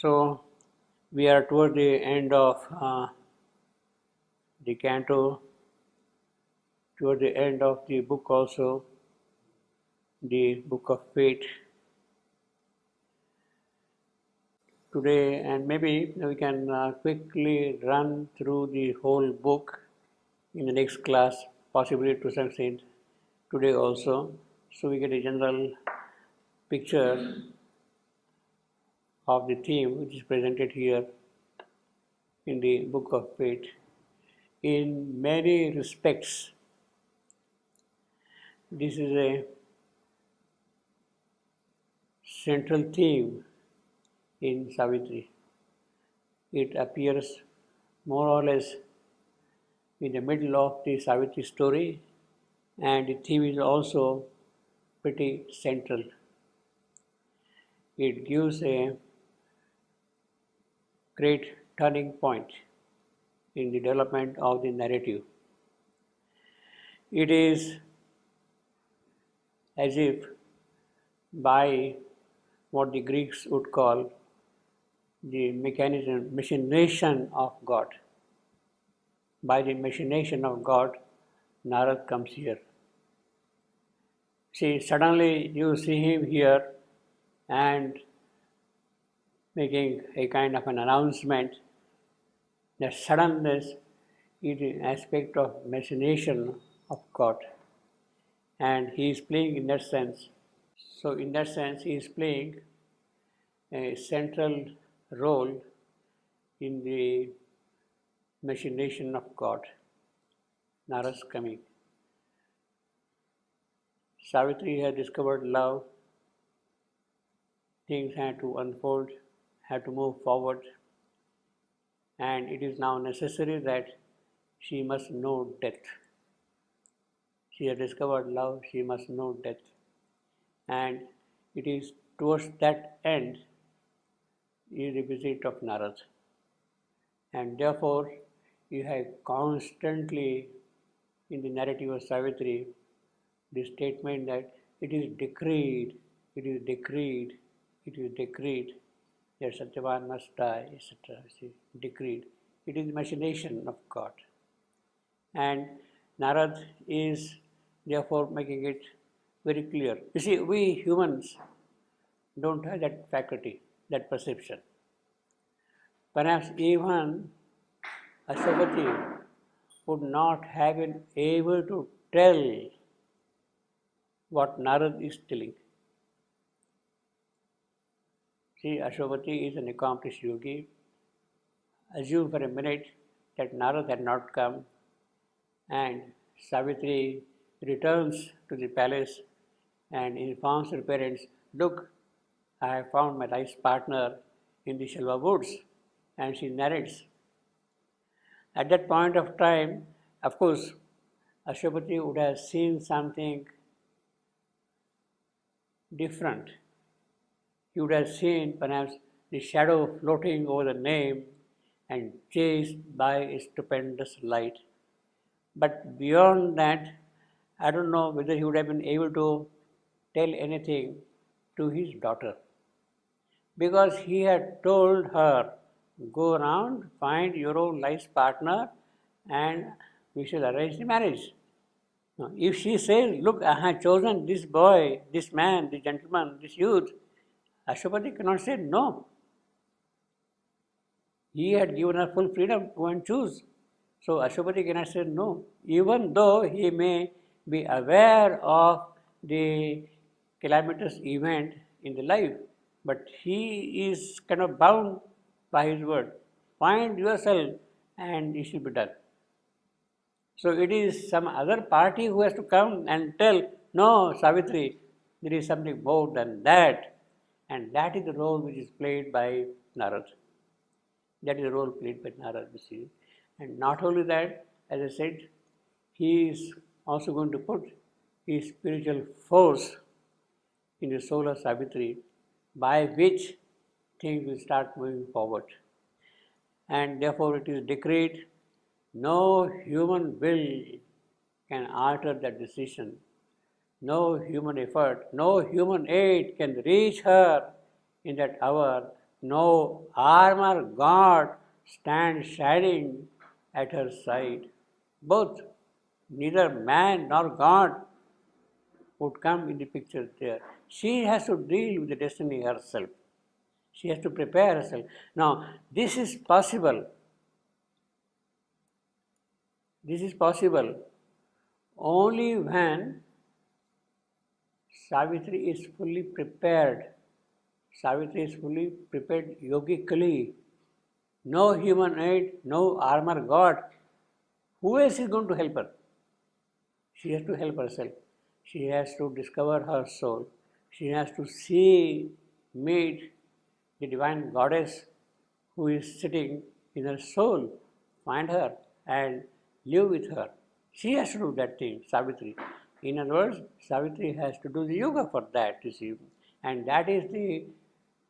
So we are toward the end of the canto, toward the end of the book also, the book of fate today, and maybe we can quickly run through the whole book in the next class, possibly to some extent today also, so we get a general picture of the theme which is presented here in the book of fate. In many respects, this is a central theme in Savitri. It appears more or less in the middle of the Savitri story, and the theme is also pretty central. It gives a great turning point in the development of the narrative. It is as if by what the Greeks would call the machination of God. By the machination of God, Narad comes here. See, suddenly you see him here and making a kind of an announcement. The suddenness is an aspect of machination of God, and he is playing in that sense. So, in that sense, he is playing a central role in the machination of God. Narad's coming. Savitri had discovered love. Things had to unfold, had to move forward, and it is now necessary that she must know death. She has discovered love, she must know death. And it is towards that end is the visit of Narad. And therefore, you have constantly in the narrative of Savitri the statement that it is decreed, it is decreed, it is decreed that Satyavan must die, etc. Decreed. It is the machination of God. And Narad is therefore making it very clear. You see, we humans don't have that faculty, that perception. Perhaps even Ashwapati would not have been able to tell what Narad is telling. See, Ashwapati is an accomplished yogi. Assume for a minute that Narad had not come, and Savitri returns to the palace and informs her parents, look, I have found my life's partner in the Shalva woods, and she narrates. At that point of time, of course, Ashwapati would have seen something different. He would have seen perhaps the shadow floating over the name and chased by a stupendous light. But beyond that, I don't know whether he would have been able to tell anything to his daughter. Because he had told her, go around, find your own life's partner, and we shall arrange the marriage. Now, if she says, look, I have chosen this boy, this man, this gentleman, this youth, Ashwapati cannot say no. He had given her full freedom to go and choose. So Ashwapati cannot say no, even though he may be aware of the calamitous event in the life, but he is kind of bound by his word. Find yourself and it should be done. So it is some other party who has to come and tell, no, Savitri, there is something more than that. And that is the role which is played by Narad. That is the role played by Narad, you see. And not only that, as I said, he is also going to put his spiritual force in the soul of Savitri, by which things will start moving forward. And therefore it is decreed, no human will can alter that decision. No human effort, no human aid can reach her in that hour. no armor god stands shining at her side. Both, neither man nor God would come in the picture there. She has to deal with the destiny herself. She has to prepare herself. Now, this is possible. This is possible only when Savitri is fully prepared. Savitri is fully prepared yogically. No human aid, no armor god. Who else is going to help her? She has to help herself. She has to discover her soul. She has to see, meet the divine goddess who is sitting in her soul, find her and live with her. She has to do that thing, Savitri. In other words, Savitri has to do the yoga for that, you see. And that is the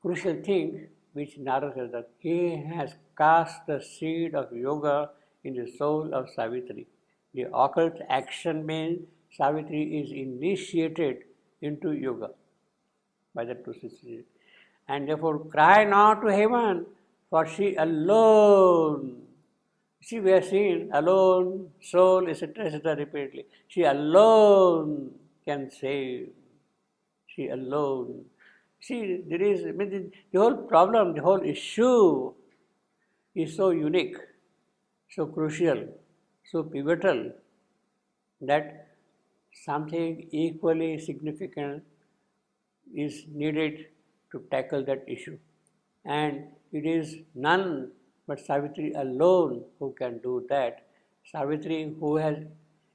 crucial thing which Narada says that he has cast the seed of yoga in the soul of Savitri. The occult action means Savitri is initiated into yoga by that process. And therefore, cry not to heaven, for she alone. See, we are seeing alone, soul, etc., repeatedly. She alone can save. She alone. See, there is, I mean, the whole problem, the whole issue is so unique, so crucial, so pivotal that something equally significant is needed to tackle that issue. And it is none but Savitri alone who can do that. Savitri, who has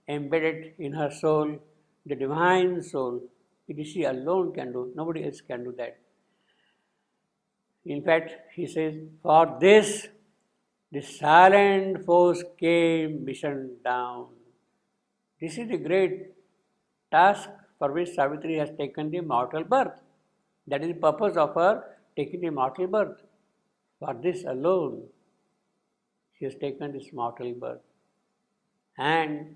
embedded in her soul the divine soul, it is she alone can do, nobody else can do that. In fact, he says, for this, the silent force came mission down. This is the great task for which Savitri has taken the mortal birth. That is the purpose of her taking the mortal birth. For this alone, she has taken this mortal birth. And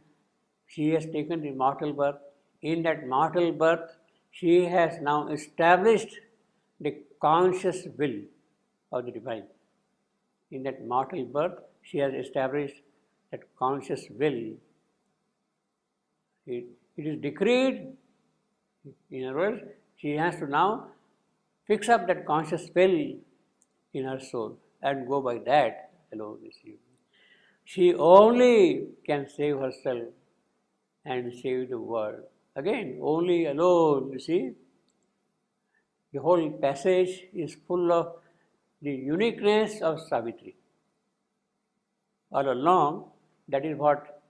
she has taken the mortal birth. In that mortal birth, she has now established the conscious will of the divine. In that mortal birth, she has established that conscious will. It is decreed, in other words, she has to now fix up that conscious will in her soul and go by that alone. She only can save herself and save the world. Again, only alone, you see. The whole passage is full of the uniqueness of Savitri. All along, that is what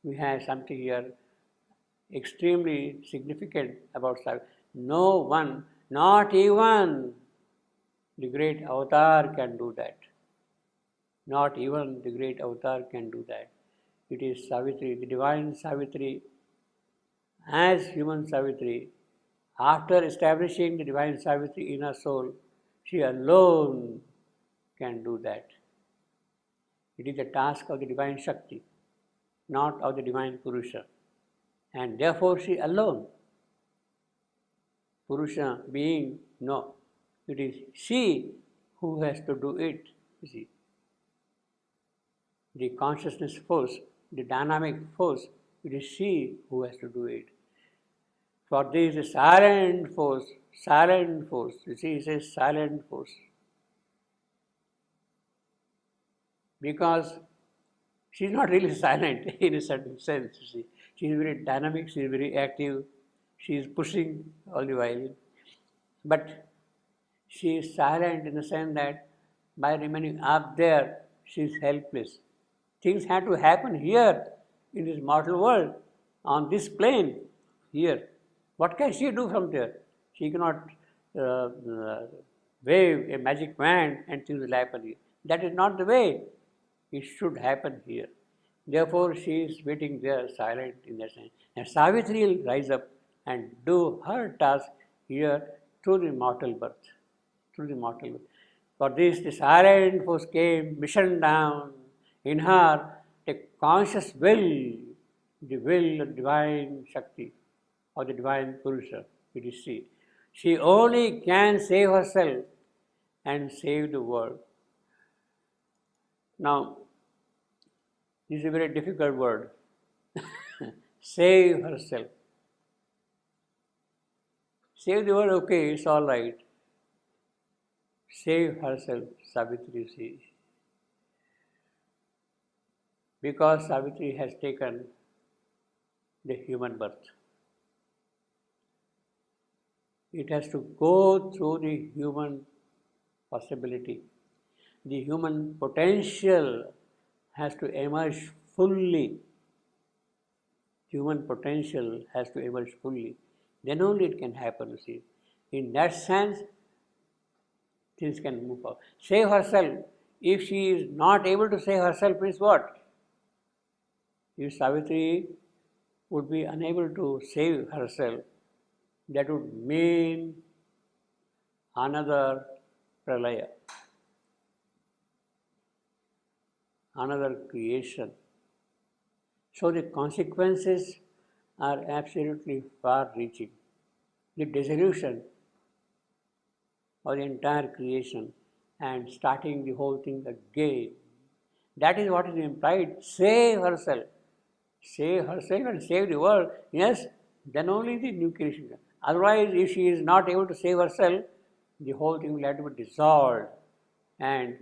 we have something here extremely significant about Savitri. No one, not even the great avatar can do that. Not even the great avatar can do that. It is Savitri, the divine Savitri, as human Savitri. After establishing the divine Savitri in her soul, she alone can do that. It is the task of the divine Shakti, not of the divine Purusha. And therefore she alone. Purusha being no. It is she who has to do it, you see. The consciousness force, the dynamic force, it is she who has to do it. For this is silent force, you see, he says silent force. Because she is not really silent in a certain sense, you see. She is very dynamic, she is very active, she is pushing all the while. But she is silent in the sense that by remaining up there, she is helpless. Things have to happen here in this mortal world, on this plane, here. What can she do from there? She cannot wave a magic wand and things will happen here. That is not the way. It should happen here. Therefore, she is waiting there, silent in that sense. And Savitri will rise up and do her task here through the mortal birth. Through the mortal birth. For this, the silent force came, mission down in her, the conscious will, the will of divine Shakti, or the divine Purusha, it is she. She only can save herself and save the world. Now, this is a very difficult word. Save herself. Save the world, okay, it's all right. Save herself, Savitri says. Because Savitri has taken the human birth. It has to go through the human possibility. The human potential has to emerge fully. Human potential has to emerge fully. Then only it can happen, you see. In that sense, things can move forward. Save herself. If she is not able to save herself, means what? If Savitri would be unable to save herself, that would mean another pralaya, another creation. So the consequences are absolutely far-reaching. The dissolution of the entire creation and starting the whole thing again. That is what is implied. Save herself. Save herself and save the world. Yes, then only the new creation. Otherwise, if she is not able to save herself, the whole thing will have to be dissolved and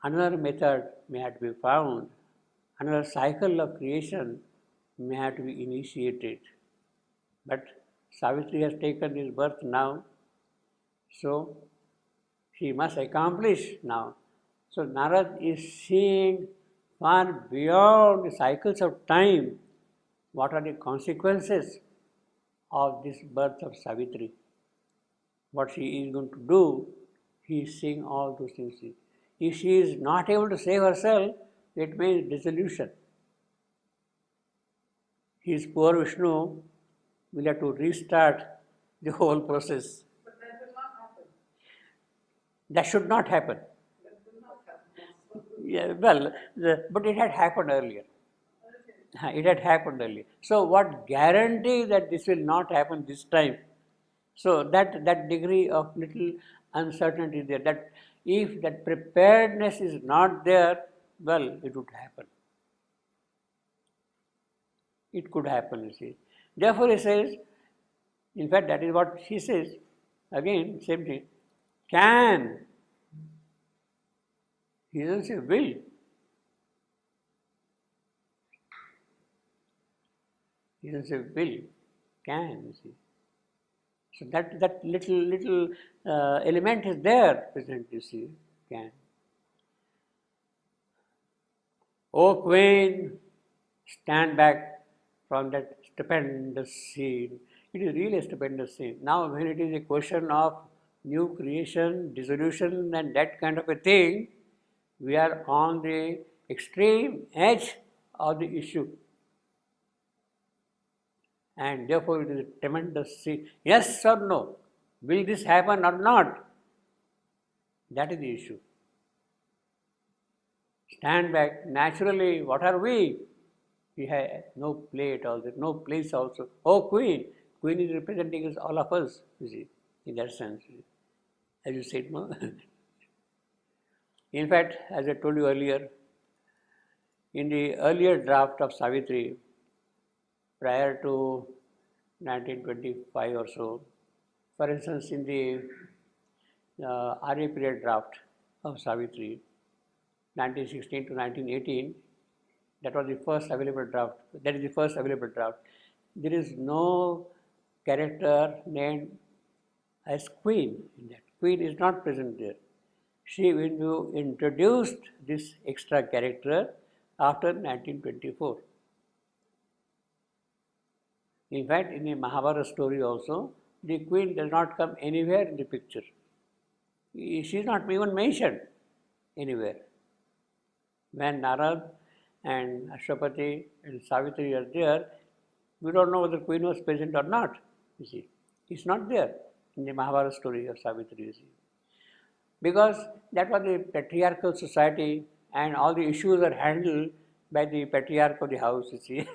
another method may have to be found. Another cycle of creation may have to be initiated. But Savitri has taken his birth now, so she must accomplish now. So Narad is seeing far beyond the cycles of time what are the consequences of this birth of Savitri. What she is going to do, he is seeing all those things. If she is not able to save herself, it means dissolution. His poor Vishnu will have to restart the whole process. But that will not happen. That should not happen. That will not happen. Yeah, well, but it had happened earlier. It had happened earlier. So what guarantee that this will not happen this time? So that degree of little uncertainty there, that if that preparedness is not there, well, it would happen. It could happen, you see. Therefore, he says, in fact, that is what he says, again, same thing, can. He doesn't say will. He doesn't say will, can, you see. So that little element is there present, you see, can. O Queen, stand back from that stupendous scene. It is really a stupendous scene. Now, when it is a question of new creation, dissolution, and that kind of a thing, we are on the extreme edge of the issue. And therefore, it is a tremendous scene. Yes or no? Will this happen or not? That is the issue. Stand back. Naturally, what are we? We have no play at all. There's no place also. Oh, Queen. Queen is representing us, all of us, you see, in that sense. As you said, no? In fact, as I told you earlier, in the earlier draft of Savitri, prior to 1925 or so, for instance, in the Arya period draft of Savitri, 1916 to 1918, that was the first available draft. That is the first available draft. There is no character named as Queen in that. Queen is not present there. She will be introduced this extra character after 1924. In fact, in the Mahabharata story also, the Queen does not come anywhere in the picture. She is not even mentioned anywhere. When Narad and Ashwapati and Savitri are there, we don't know whether Queen was present or not, you see. It's not there in the Mahabharata story of Savitri, you see. Because that was the patriarchal society and all the issues are handled by the patriarch of the house, you see.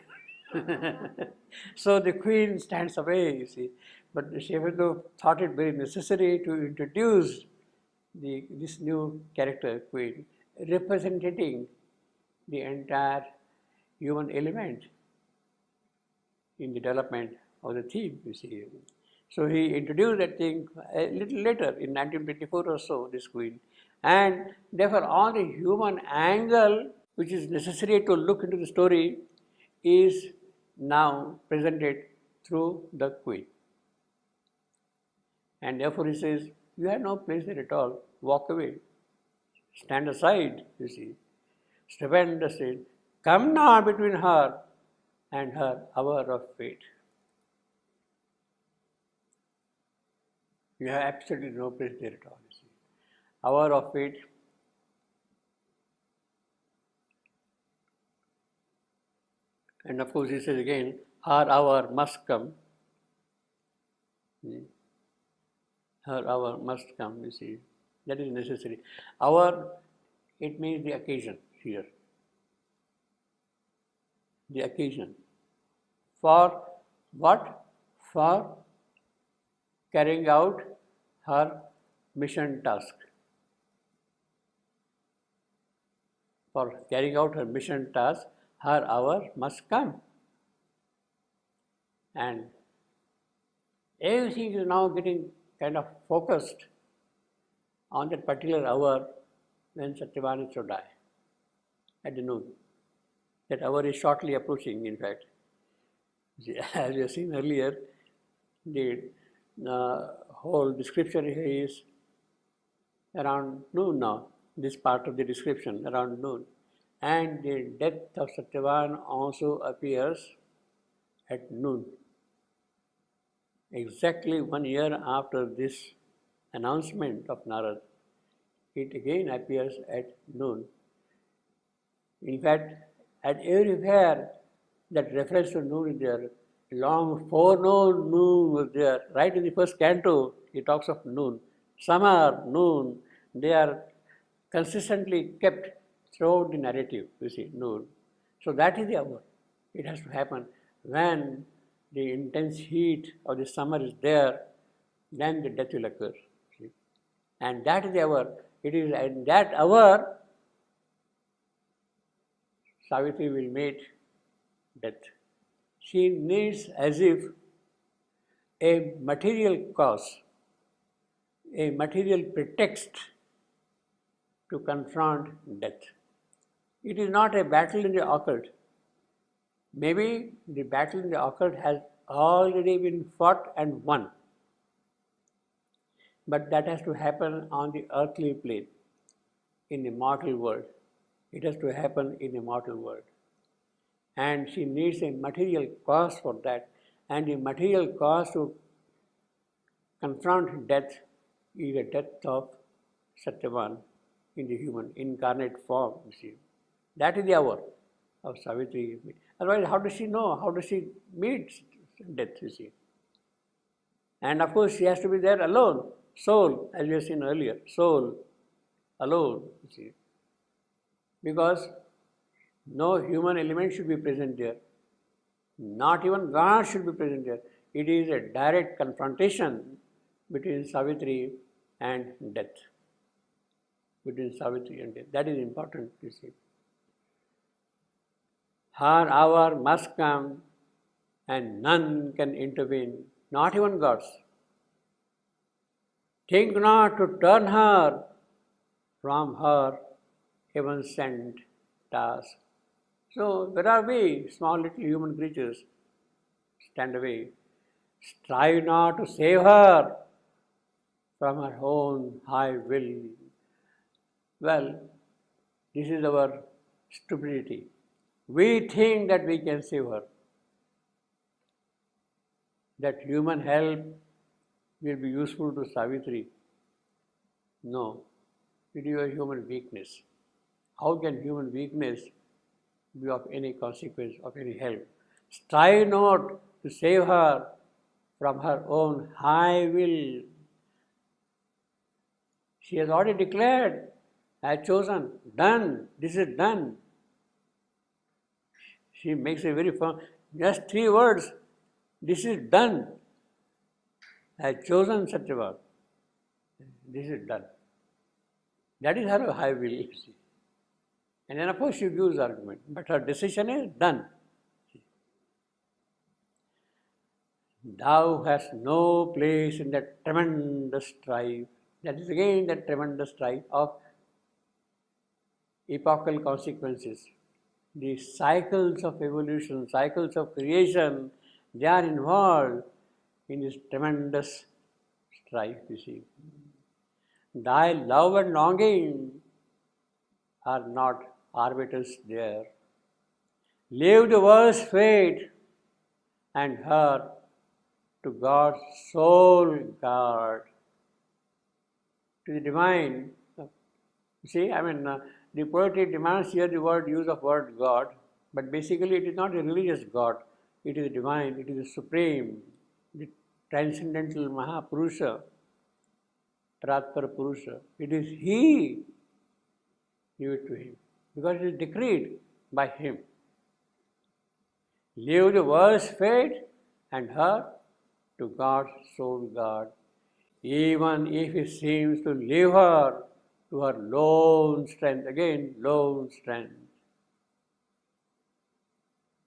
So the Queen stands away, you see. But Sri Aurobindo thought it very necessary to introduce this new character, Queen, representing the entire human element in the development of the theme, you see. So he introduced that thing a little later, in 1924 or so, this Queen. And therefore, all the human angle which is necessary to look into the story is now presented through the Queen. And therefore he says, you have no place there at all, walk away, stand aside, you see. Stephen said, come now between her and her hour of fate. You have absolutely no place there at all, you see. Hour of fate. And of course he says again, her hour must come. Her hour must come, you see. That is necessary. Hour, it means the occasion here. The occasion. For what? For carrying out her mission task. For carrying out her mission task, her hour must come. And everything is now getting kind of focused on that particular hour when Satyavan is to die, at the noon. That hour is shortly approaching, in fact. As we have seen earlier, the whole description here is around noon now, this part of the description, around noon. And the death of Satyavan also appears at noon. Exactly 1 year after this announcement of Narad, it again appears at noon. In fact, at everywhere that reference to noon is there. Long forenoon, noon was there. Right in the first canto, he talks of noon. Summer, noon, they are consistently kept throughout the narrative, you see, noon. So that is the hour. It has to happen when the intense heat of the summer is there, then the death will occur. See? And that is the hour. It is at that hour Savitri will meet death. She needs as if a material cause, a material pretext to confront death. It is not a battle in the occult. Maybe the battle in the occult has already been fought and won. But that has to happen on the earthly plane, in the mortal world. It has to happen in the mortal world. And she needs a material cause for that. And the material cause to confront death is the death of Satyavan in the human incarnate form, you see. That is the hour of Savitri. Otherwise, how does she know? How does she meet death, you see? And of course, she has to be there alone. Soul, as we have seen earlier, soul, alone, you see. Because no human element should be present there. Not even God should be present there. It is a direct confrontation between Savitri and death. Between Savitri and death. That is important, you see. Her hour must come and none can intervene, not even gods. Think not to turn her from her heaven-sent task. So, where are we, small little human creatures? Stand away. Strive not to save her from her own high will. Well, this is our stupidity. We think that we can save her, that human help will be useful to Savitri. No, it is a human weakness. How can human weakness be of any consequence, of any help? Strive not to save her from her own high will. She has already declared, I have chosen, done, this is done. She makes a very firm, just 3 words, this is done. I have chosen Satyavan. This is done. That is her high will, you see. And then of course she gives argument, but her decision is done. Thou hast no place in that tremendous strife. That is again that tremendous strife of epochal consequences. The cycles of evolution, cycles of creation, they are involved in this tremendous strife, you see. Thy love and longing are not arbiters there. Leave the world's fate and her to God's sole guard, to the divine. See, the poetry demands here the use of word God, but basically it is not a religious God. It is divine, it is the supreme, the transcendental Mahapurusha, Paratpara Purusha. It is He, give it to Him, because it is decreed by Him. Leave the world's fate and her to God's sole guard, even if it seems to leave her to her lone strength. Again, lone strength.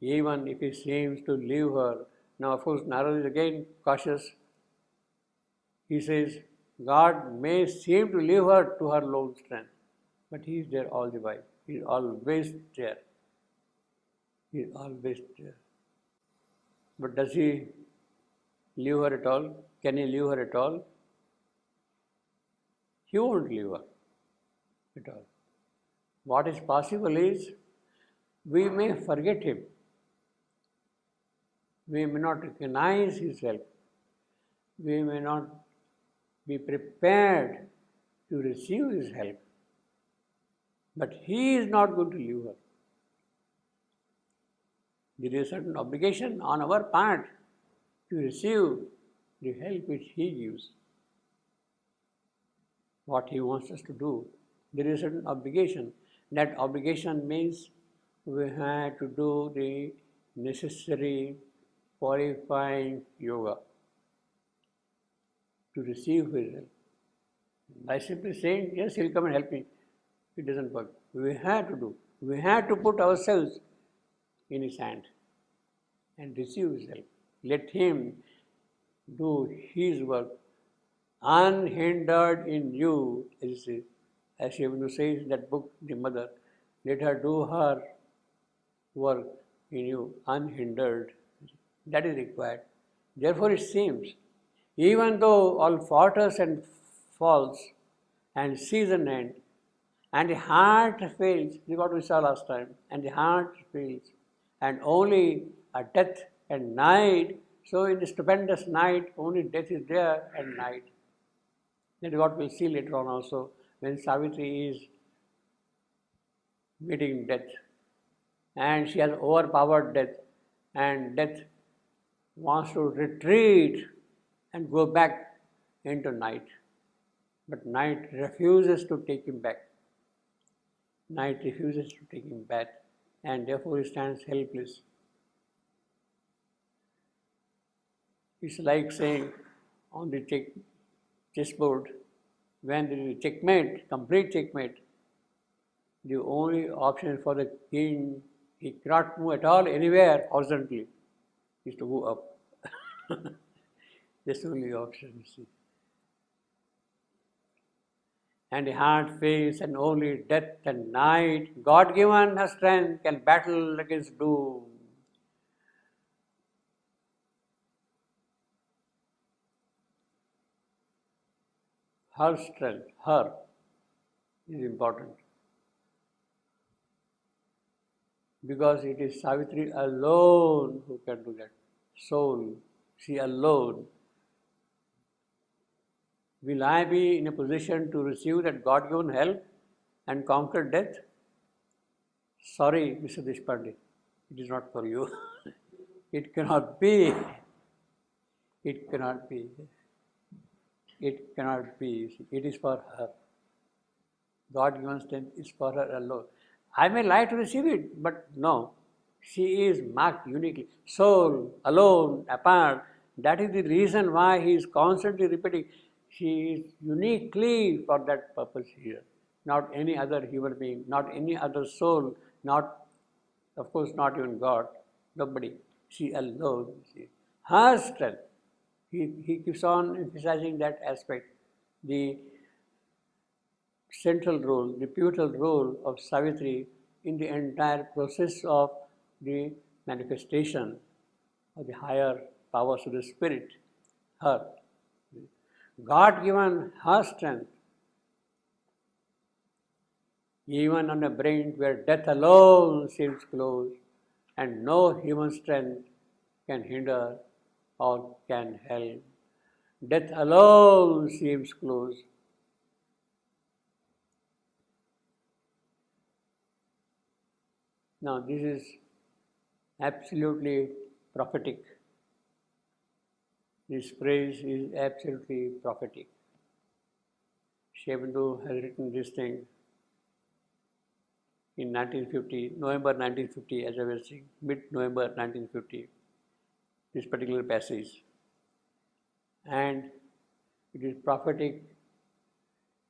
Even if it seems to leave her. Now, of course, Narada is again cautious. He says, God may seem to leave her to her lone strength, but He is there all the while. He is always there. He is always there. But does He leave her at all? Can He leave her at all? He won't leave her at all. What is possible is we may forget Him. We may not recognize His help. We may not be prepared to receive His help. But He is not going to leave her. There is a certain obligation on our part to receive the help which He gives. What He wants us to do. There is a certain obligation. That obligation means we have to do the necessary qualifying yoga to receive His help. By simply saying, yes, He'll come and help me, it doesn't work. We have to do. We have to put ourselves in His hand and receive His help. Let Him do His work unhindered in you, as Sri Aurobindo says in that book, The Mother. Let her do her work in you unhindered. That is required. Therefore, it seems, even though all falters and falls and season end, and the heart fails, this is what we saw last time, and the heart fails, and only a death and night. So, in the stupendous night, only death is there and night. That is what we'll see later on also, when Savitri is meeting death, and she has overpowered death, and death wants to retreat and go back into night. But night refuses to take him back. Night refuses to take him back, and therefore he stands helpless. It's like saying on the chessboard, when there is checkmate, complete checkmate, the only option for the king, he cannot move at all anywhere horizontally, is to go up. That's the only option, you see. And the heart fails, and only death and night, God given her strength, can battle against doom. Her strength, her, is important. Because it is Savitri alone who can do that. Soul, she alone. Will I be in a position to receive that God-given help and conquer death? Sorry, Mr. Deshpande, it is not for you. It cannot be. It cannot be. It cannot be. It is for her. God-given strength is for her alone. I may like to receive it, but no. She is marked uniquely. Soul, alone, apart. That is the reason why he is constantly repeating. She is uniquely for that purpose here. not any other human being, not any other soul, not, of course, not even God, nobody. She alone. See. Her strength. He keeps on emphasizing that aspect, the central role, the pivotal role of Savitri in the entire process of the manifestation of the higher powers of the spirit, her. God given her strength, even on a brink where death alone seems close, and no human strength can hinder or can help. Death alone seems close. Now, this is absolutely prophetic. This phrase is absolutely prophetic. Sri Aurobindo has written this thing in 1950, November 1950, as I was saying, mid-November 1950, this particular passage. And it is prophetic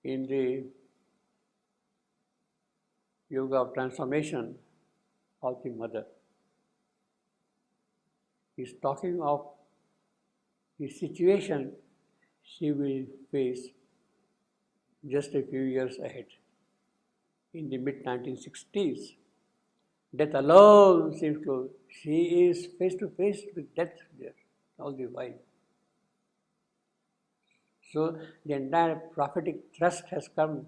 in the yoga of transformation of the mother. He is talking of the situation she will face just a few years ahead. In the mid-1960s, death alone seems close. She is face to face with death there all the while. So the entire prophetic thrust has come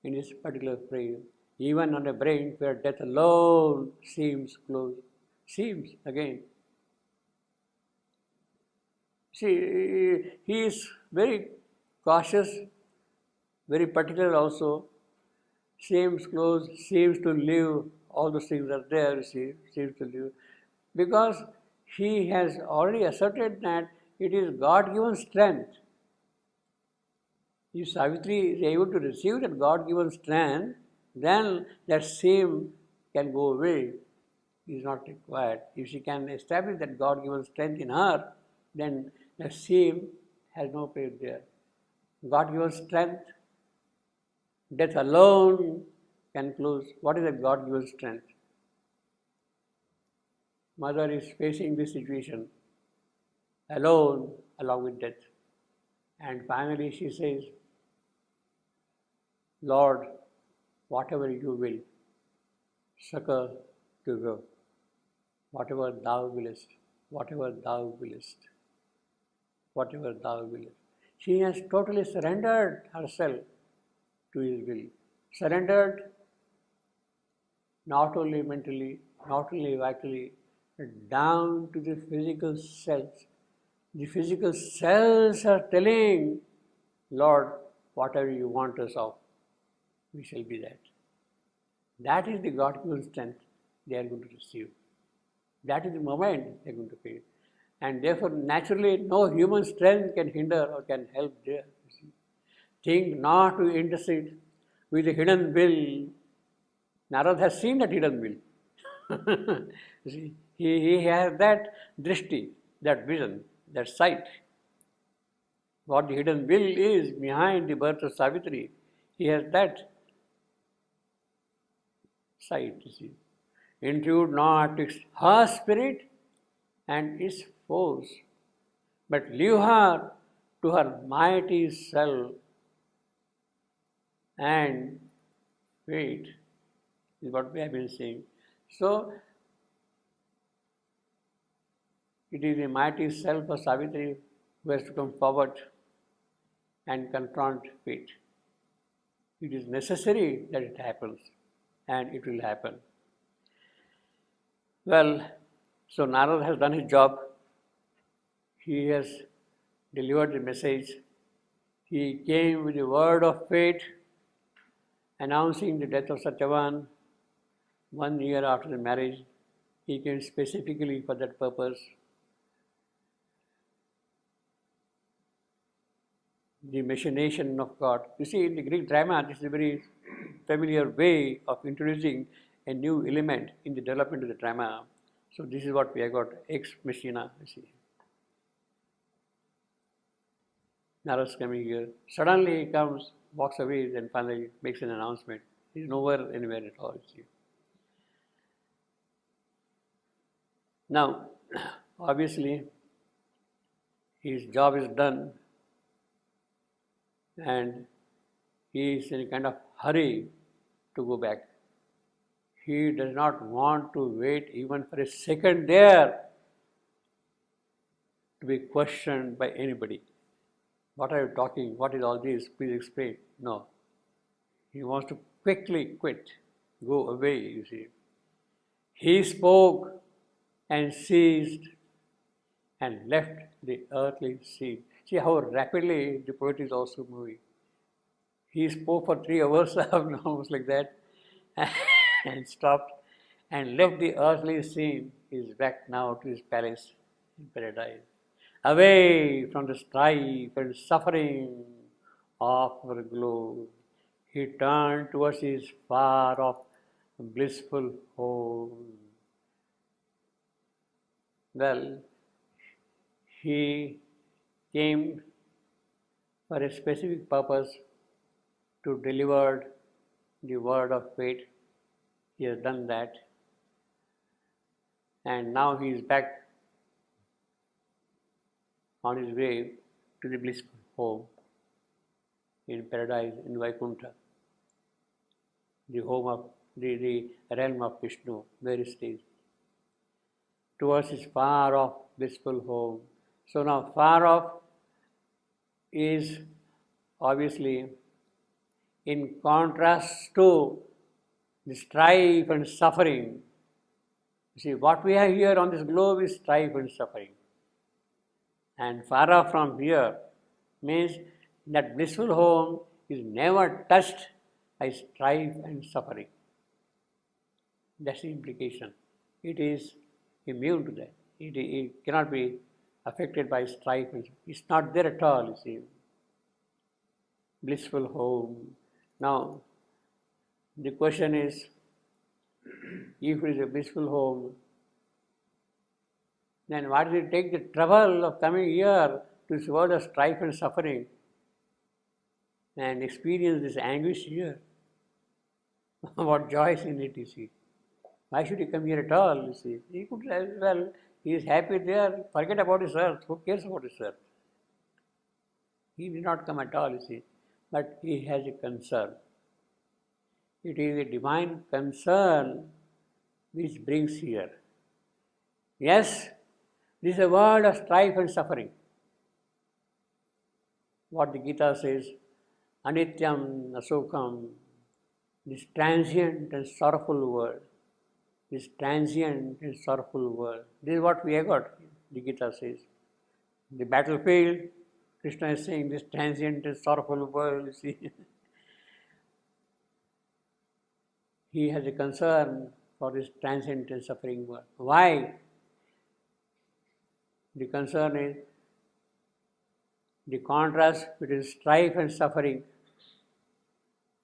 in this particular phrase. Even on a brink where death alone seems close. Seems again. See, he is very cautious, very particular also. Seems close, seems to live, all those things are there, see, seems to live. Because he has already asserted that it is God-given strength. If Savitri is able to receive that God-given strength, then that seem can go away. It is not required. If she can establish that God-given strength in her, then the seam has no place there. God-given strength, death alone can close. What is a God-given strength? Mother is facing this situation alone along with death. And finally she says, Lord, whatever you will, succor to go. Whatever thou willest, whatever thou willest, whatever thou willest. She has totally surrendered herself to his will. Surrendered not only mentally, not only vitally, but down to the physical cells. The physical cells are telling, Lord, whatever you want us of, we shall be that. That is the God-given strength they are going to receive. That is the moment they are going to feel. And therefore, naturally, no human strength can hinder or can help there. Think not to intercede with the hidden will. Narad has seen that hidden will. See, he has that drishti, that vision, that sight. What the hidden will is behind the birth of Savitri. He has that sight, you see. Intrude not her spirit and its force, but leave her to her mighty self and fate, is what we have been saying. So, it is the mighty self of Savitri who has to come forward and confront fate. It is necessary that it happens, and it will happen. Well, so Narad has done his job. He has delivered the message. He came with the word of fate, announcing the death of Satyavan 1 year after the marriage. He came specifically for that purpose. The machination of God. You see, in the Greek drama, this is a very familiar way of introducing a new element in the development of the drama. So this is what we have got, ex machina, you see. Narad's coming here. Suddenly he comes walks away, then finally makes an announcement. He's nowhere anywhere at all. See. Now, obviously, his job is done, and he is in a kind of hurry to go back. He does not want to wait even for a second there to be questioned by anybody. What are you talking? What is all this? Please explain. No. He wants to quickly quit, go away, you see. He spoke and ceased and left the earthly scene. See how rapidly the poet is also moving. He spoke for 3 hours, almost like that, and stopped and left the earthly scene. He is back now to his palace in paradise, away from the strife and suffering of our globe. He turned towards his far off blissful home. Well, he came for a specific purpose to deliver the word of faith. He has done that. And now he is back on his way to the blissful home in paradise, in Vaikuntha, the home of the realm of Vishnu, where he stays, towards his far off blissful home. So now far off is obviously in contrast to the strife and suffering. You see, what we have here on this globe is strife and suffering. And far off from here means that blissful home is never touched by strife and suffering. That's the implication. It is immune to that. It cannot be affected by strife. It's not there at all, you see. Blissful home. Now, the question is, if it is a blissful home, then why did it take the trouble of coming here to this world of strife and suffering and experience this anguish here? What joy is in it, you see. Why should he come here at all, you see? He could as well, he is happy there, forget about his earth, who cares about his earth? He did not come at all, you see, but he has a concern. It is a divine concern which brings here. Yes, this is a world of strife and suffering. What the Gita says, Anityam Nasukham, this transient and sorrowful world. This transient and sorrowful world. This is what we have got, the Gita says. The battlefield, Krishna is saying this transient and sorrowful world, you see. He has a concern for this transient and suffering world. Why? The concern is the contrast between strife and suffering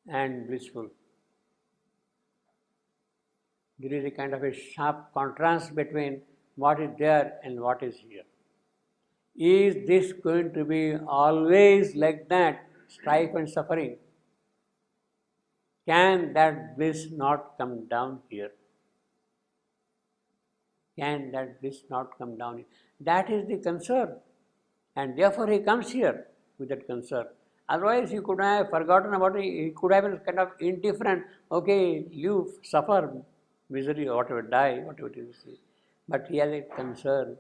and blissful. There is a kind of a sharp contrast between what is there and what is here. Is this going to be always like that, strife and suffering? Can that bliss not come down here? Can that bliss not come down here? That is the concern. And therefore he comes here with that concern. Otherwise he could have forgotten about it. He could have been kind of indifferent. Okay, you suffer misery or whatever, die, whatever it is. But he has a concern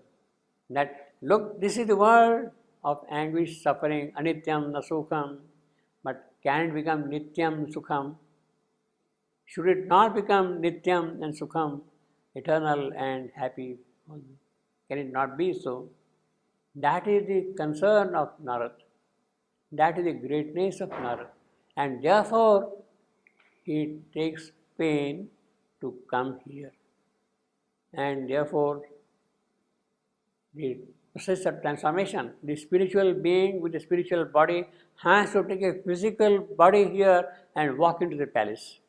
that, look, this is the world of anguish, suffering, anityam nasukham. But can it become nityam sukham? Should it not become nityam and sukham, eternal and happy? Can it not be so? That is the concern of Narad. That is the greatness of Narad. And therefore, he takes pain to come here. And therefore, the process of transformation, the spiritual being with the spiritual body has to take a physical body here and walk into the palace.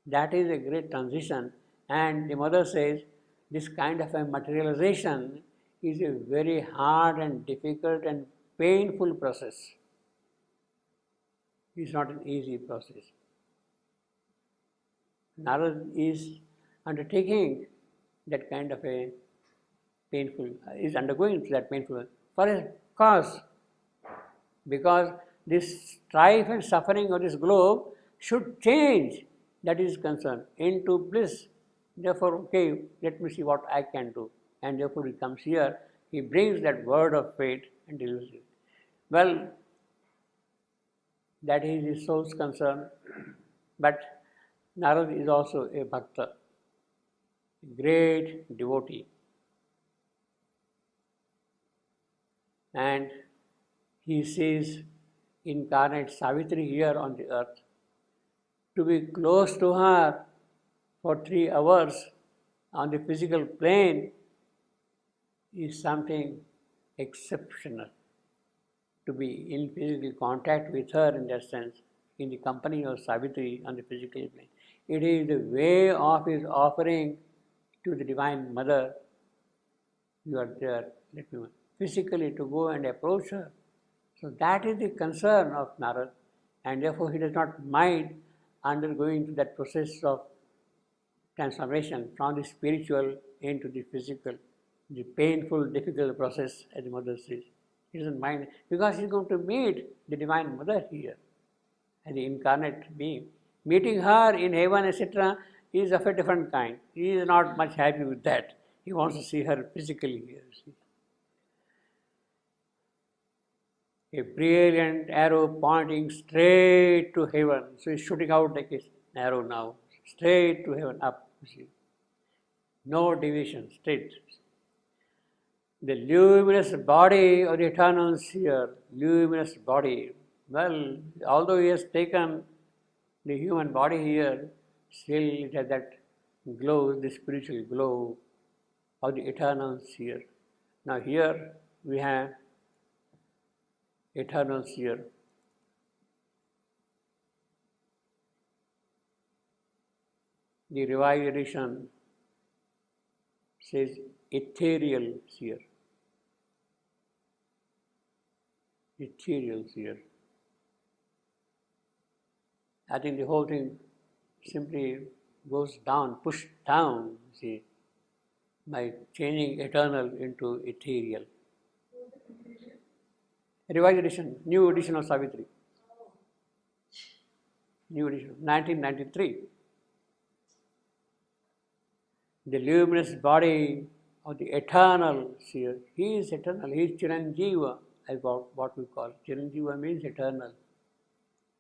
That is a great transition. And the mother says, this kind of a materialization is a very hard and difficult and painful process. is not an easy process. Narad is undertaking that kind of a painful, is undergoing that painful for a cause, because this strife and suffering of this globe should change, that is concerned, into bliss. Therefore, okay, let me see what I can do. And therefore he comes here, he brings that word of faith and delivers it. Well, that is his soul's concern, but Narad is also a bhakta, a great devotee. And he sees incarnate Savitri here on the earth. To be close to her for 3 hours on the physical plane is something exceptional. To be in physical contact with her in that sense, in the company of Savitri on the physical plane. It is the way of his offering to the Divine Mother. You are there, let me physically to go and approach her. So that is the concern of Narad, and therefore he does not mind undergoing that process of transformation from the spiritual into the physical, the painful, difficult process, as the mother says. He doesn't mind, because he is going to meet the Divine Mother here as the incarnate being. Meeting her in heaven, etc., is of a different kind. He is not much happy with that. He wants to see her physically here. See. A brilliant arrow pointing straight to heaven. So he's shooting out like an arrow now, straight to heaven, up. You see. No deviation, straight. The luminous body of the eternal seer, luminous body. Well, although he has taken the human body here, still it has that glow, the spiritual glow of the eternal seer. Now here we have eternal seer. The revised edition says ethereal seer. Ethereal seer. I think the whole thing simply goes down, pushed down, see, by changing eternal into ethereal. Revised edition, new edition of Savitri. New edition, 1993. The luminous body of the eternal seer. He is eternal. He is Chiranjiva, as what we call. Chiranjiva means eternal.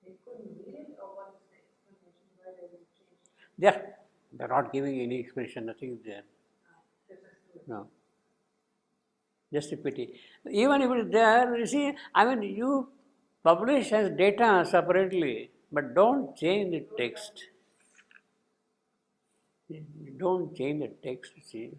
They couldn't read it, or what is the explanation why they was changed? They're not giving any explanation, nothing is there. No. Just a pity. Even if it is there, you see, I mean, you publish as data separately, but don't change the text. Don't change the text, see.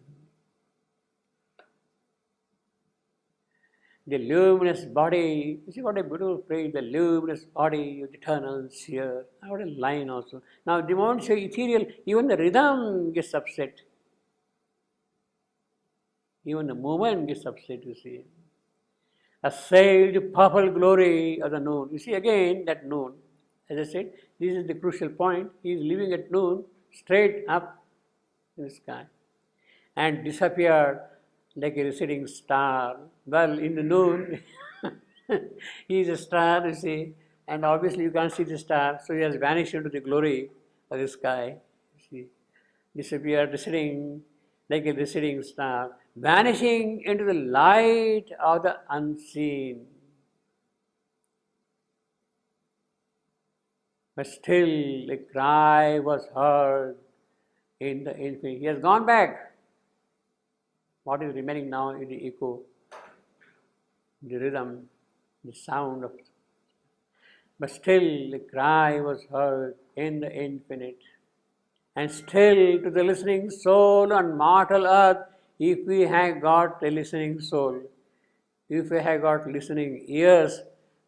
The luminous body, you see what a beautiful phrase, the luminous body of the eternal seer. What a line also. Now, the moment you say ethereal, even the rhythm gets upset. Even the movement gets upset, you see. Assailed purple glory of the noon. You see again that noon. As I said, this is the crucial point. He is living at noon, straight up in the sky, and disappeared like a receding star. Well, in the noon, he is a star, you see, and obviously you can't see the star, so he has vanished into the glory of the sky. You see, disappeared, receding like a receding star, vanishing into the light of the unseen. But still a cry was heard in the infinite. He has gone back. What is remaining now is the echo, the rhythm, the sound of. But still a cry was heard in the infinite. And still to the listening soul on mortal earth, if we have got a listening soul, if we have got listening ears,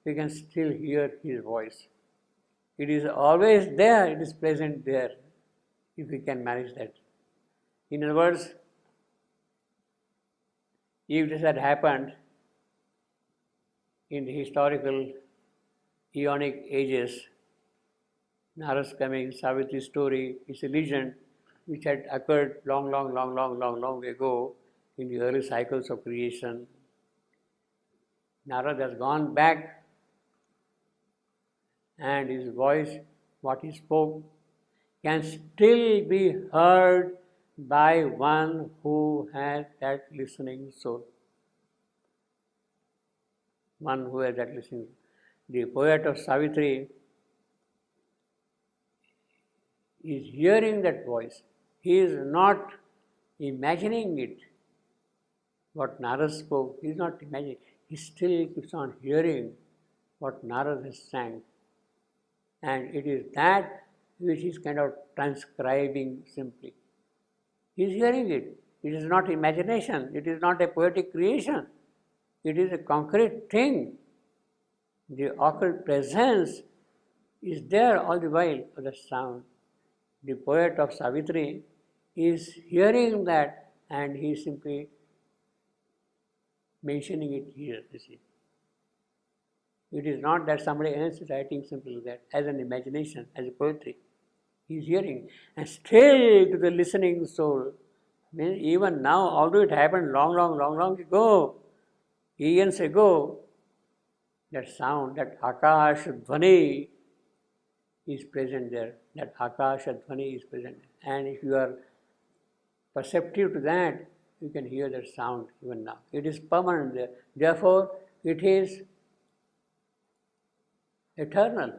we can still hear his voice. It is always there, it is present there, if we can manage that. In other words, if this had happened in the historical eonic ages. Nara's coming, Savitri's story is a legend which had occurred long ago in the early cycles of creation. Narad has gone back and his voice, what he spoke, can still be heard by one who has that listening soul. One who has that listening. The poet of Savitri is hearing that voice. He is not imagining it. What Narad spoke, he is not imagining. He still keeps on hearing what Narad has sang. And it is that which is kind of transcribing simply. He is hearing it. It is not imagination. It is not a poetic creation. It is a concrete thing. The occult presence is there all the while of the sound. The poet of Savitri is hearing that and he is simply mentioning it here, you see. It is not that somebody else is writing simply that, as an imagination, as a poetry. He is hearing. And still to the listening soul, even now, although it happened long ago, eons ago, that sound, that Akasha Dhvani is present there. That Akasha Dhvani is present. And if you are perceptive to that, you can hear that sound even now. It is permanent there. Therefore, it is eternal.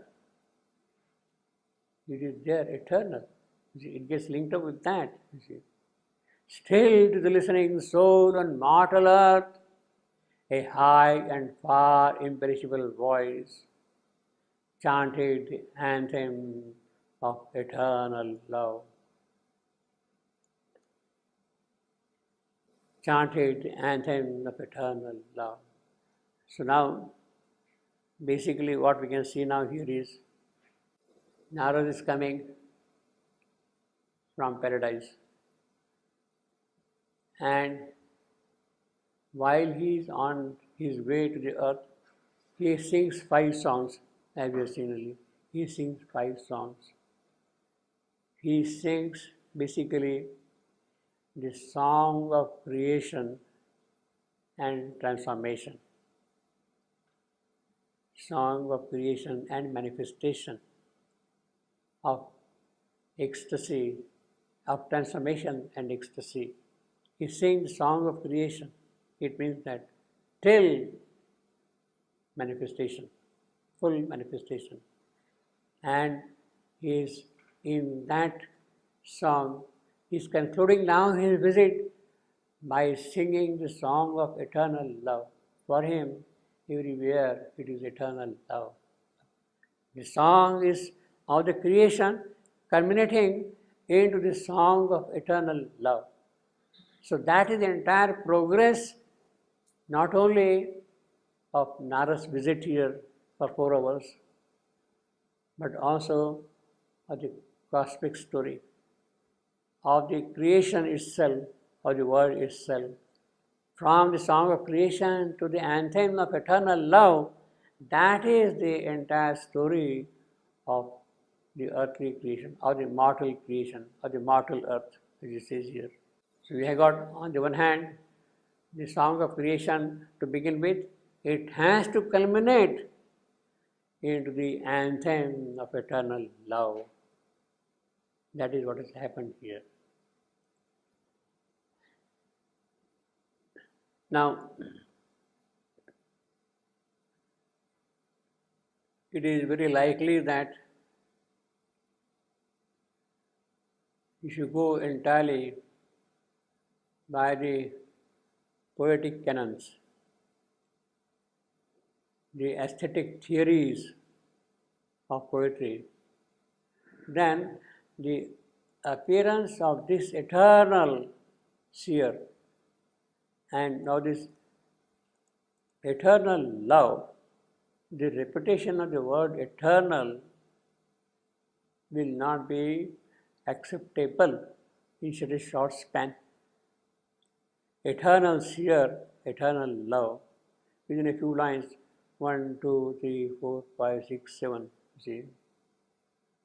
It is there, eternal. It gets linked up with that, you see. Still to the listening soul on mortal earth, a high and far imperishable voice chanted the anthem of eternal love. Chanted the anthem of eternal love. So now, basically what we can see now here is Narad is coming from paradise, and while he is on his way to the earth, he sings 5 songs, as we have seen earlier. He sings 5 songs. He sings basically the song of creation and transformation, song of creation and manifestation, of ecstasy, of transformation and ecstasy. He sings the song of creation. It means that till manifestation, full manifestation. And he is in that song, he is concluding now his visit by singing the song of eternal love. For him, everywhere it is eternal love. The song is of the creation culminating into the song of eternal love. So that is the entire progress, not only of Narad's visit here for 4 hours, but also of the cosmic story, of the creation itself, of the world itself. From the song of creation to the anthem of eternal love, that is the entire story of the earthly creation, or the mortal creation, or the mortal earth, as it says here. So we have got, on the one hand, the song of creation to begin with. It has to culminate into the anthem of eternal love. That is what has happened here. Now, it is very likely that if you go entirely by the poetic canons, the aesthetic theories of poetry, then the appearance of this eternal seer and now this eternal love, the repetition of the word eternal will not be acceptable in such a short span. Eternal seer, eternal love, within a few lines, 1, 2, 3, 4, 5, 6, 7. See,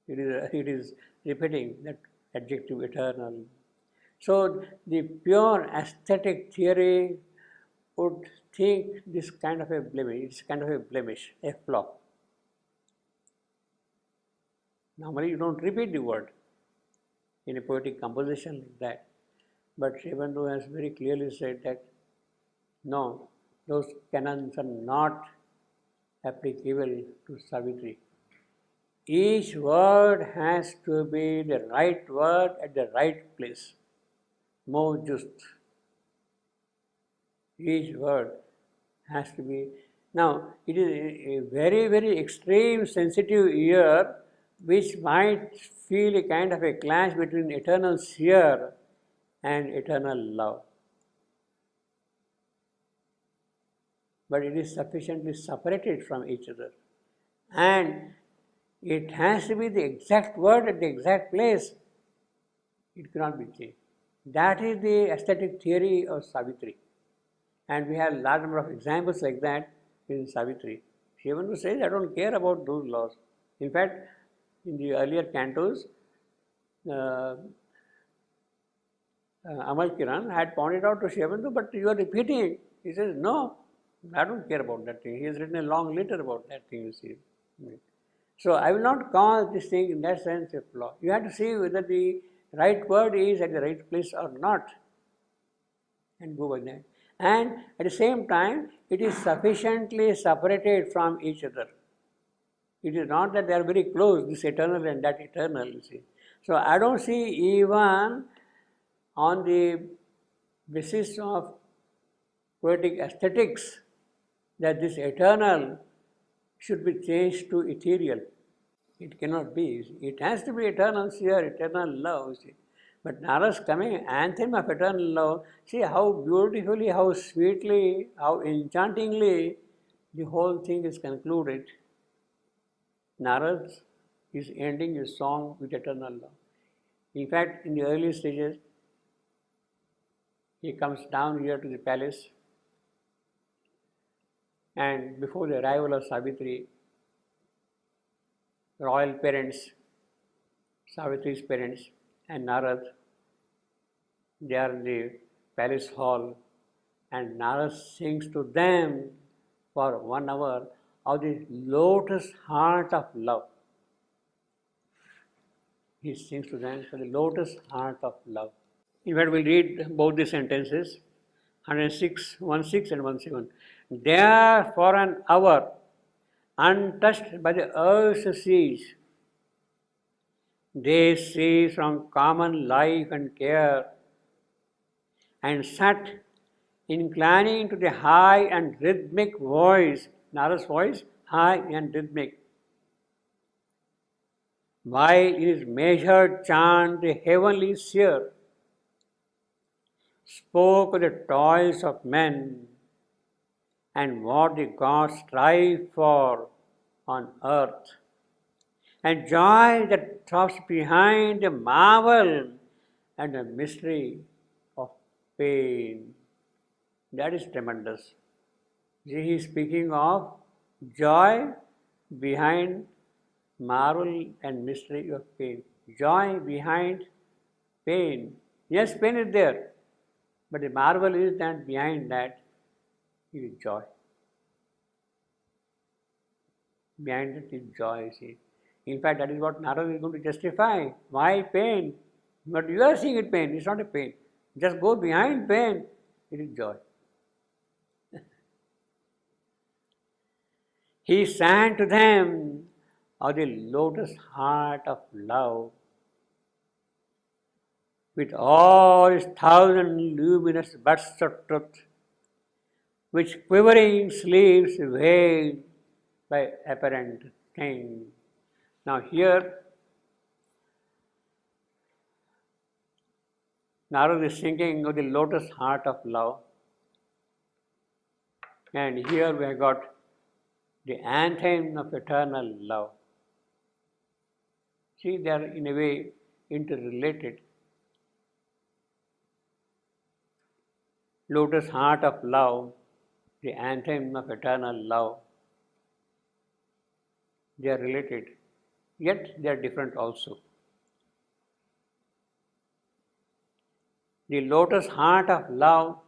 it is repeating that adjective eternal. So the pure aesthetic theory would think this kind of a blemish, it's kind of a blemish, a flaw. Normally you don't repeat the word in a poetic composition like that. But Sri Aurobindo has very clearly said that no, those canons are not applicable to Savitri. Each word has to be the right word at the right place. More just. Each word has to be. Now, it is a very, very extreme sensitive ear which might feel a kind of a clash between eternal fear and eternal love. But it is sufficiently separated from each other. And it has to be the exact word at the exact place. It cannot be changed. That is the aesthetic theory of Savitri. And we have a large number of examples like that in Savitri. Sri Aurobindo says, I don't care about those laws. In fact, in the earlier cantos, Amal Kiran had pointed out to Sri Aurobindo, but you are repeating it. He says, no, I don't care about that thing. He has written a long letter about that thing, you see. So I will not call this thing in that sense a flaw. You have to see whether the right word is at the right place or not, and go by that. And at the same time, it is sufficiently separated from each other. It is not that they are very close, this eternal and that eternal, you see. So I don't see even on the basis of poetic aesthetics that this eternal should be changed to ethereal. It cannot be. It has to be eternal fear, eternal love, see. But Nara's coming anthem of eternal love, see how beautifully, how sweetly, how enchantingly the whole thing is concluded. Narad is ending his song with eternal love. In fact, in the early stages, he comes down here to the palace, and before the arrival of Savitri, royal parents, Savitri's parents, and Narad, they are in the palace hall, and Narad sings to them for 1 hour of the lotus heart of love. He sings to them for the lotus heart of love. In fact, we'll read both the sentences, 106, 16 and 17. There for an hour, untouched by the earth's seas, they cease from common life and care, and sat inclining to the high and rhythmic voice, Nara's voice, high and rhythmic, while in his measured chant the heavenly seer spoke of the toils of men and what the gods strive for on earth, and joy that throbs behind the marvel and the mystery of pain. That is tremendous. He is speaking of joy behind marvel and mystery of pain. Joy behind pain. Yes, pain is there, but the marvel is that behind that is joy. Behind that is joy, see. In fact, that is what Narada is going to justify. Why pain? But you are seeing it pain, it's not a pain. Just go behind pain, it is joy. He sang to them of the lotus heart of love, with all its 1,000 luminous buds of truth, which quivering sleeves veil by apparent thing. Now here, Narada is thinking of the lotus heart of love, and here we have got the anthem of eternal love. See, they are in a way interrelated. Lotus heart of love, the anthem of eternal love. they are related, yet they are different also. The lotus heart of love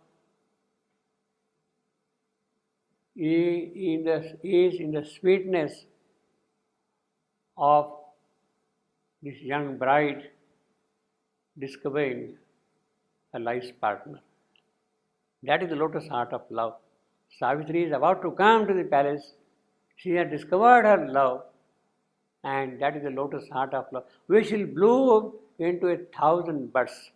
is in the sweetness of this young bride discovering a life's partner. That is the lotus heart of love. Savitri is about to come to the palace. She has discovered her love, and that is the lotus heart of love, which will bloom into 1,000 buds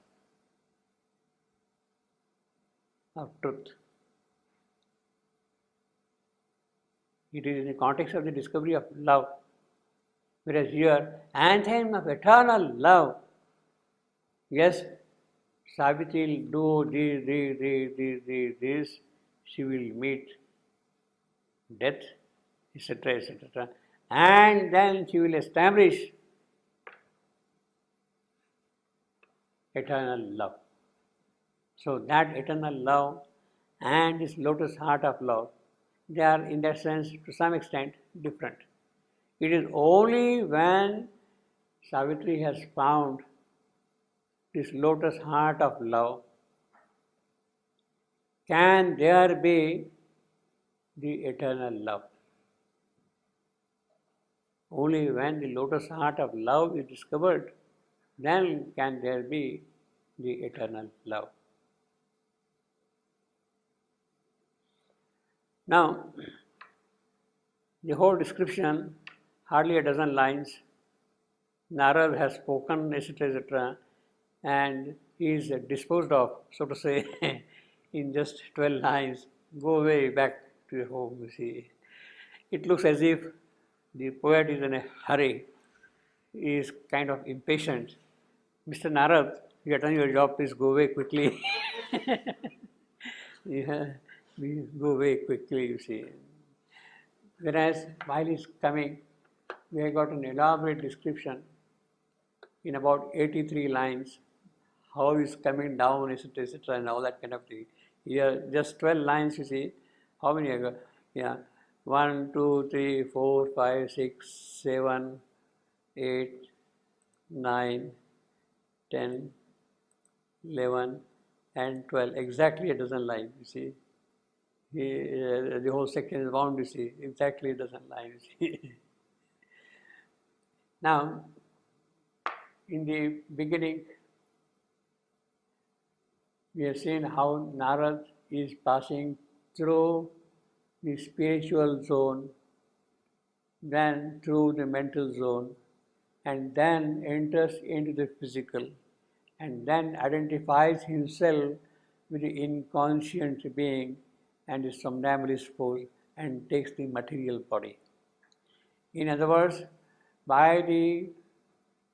of truth. It is in the context of the discovery of love. Whereas here, anthem of eternal love. Yes, Savitri will do this. She will meet death, etc., etc. And then she will establish eternal love. So that eternal love and this lotus heart of love, they are in that sense to some extent different. It is only when Savitri has found this lotus heart of love can there be the eternal love. Only when the lotus heart of love is discovered, then can there be the eternal love. Now, the whole description, hardly a dozen lines, Narad has spoken, etc., etc., and he is disposed of, so to say, in just 12 lines. Go away back to your home, you see. It looks as if the poet is in a hurry, he is kind of impatient. Mr. Narad, you have done your job, please go away quickly. Yeah, please go away quickly, you see. Whereas while he's coming, we have got an elaborate description in about 83 lines, how he's coming down, etc., etc., and all that kind of thing. Here, just 12 lines, you see, how many I got? Yeah, 1, 2, 3, 4, 5, 6, 7, 8, 9, 10, 11, and 12. Exactly a dozen lines, you see. The whole section is bound, you see, exactly a dozen lines, you see. Now, in the beginning, we have seen how Narad is passing through the spiritual zone, then through the mental zone, and then enters into the physical, and then identifies himself with the inconscient being and his somnambulist pose and takes the material body. In other words, by the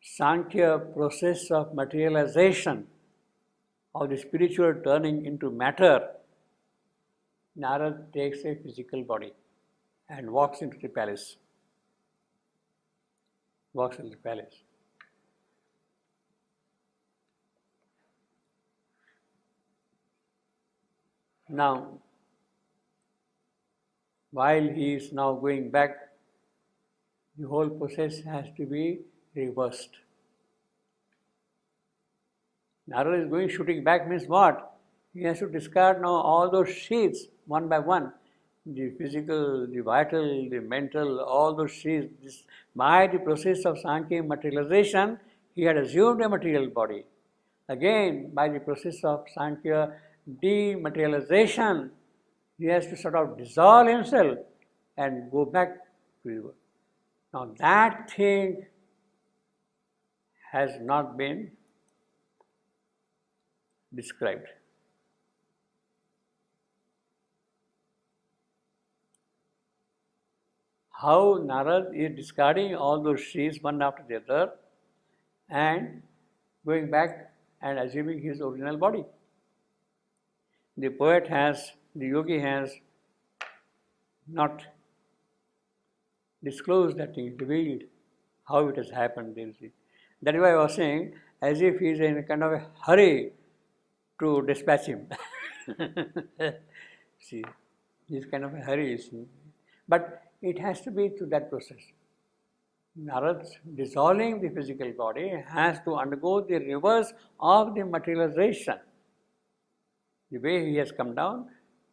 Sankhya process of materialization, of the spiritual turning into matter, Narad takes a physical body and walks into the palace. Walks into the palace. Now, while he is now going back, the whole process has to be reversed. Narad is going shooting back means what? He has to discard now all those sheaths one by one. The physical, the vital, the mental, all those sheaths. By the process of Sankhya materialization, he had assumed a material body. Again, by the process of Sankhya dematerialization, he has to sort of dissolve himself and go back to the world. Now that thing has not been described. How Narad is discarding all those sheaths one after the other and going back and assuming his original body. The poet has, the yogi has not disclosed that thing, revealed how it has happened. That is why I was saying, as if he is in a kind of a hurry to dispatch him. See, he is kind of a hurry, see. But it has to be through that process. Narad, dissolving the physical body, has to undergo the reverse of the materialization. The way he has come down,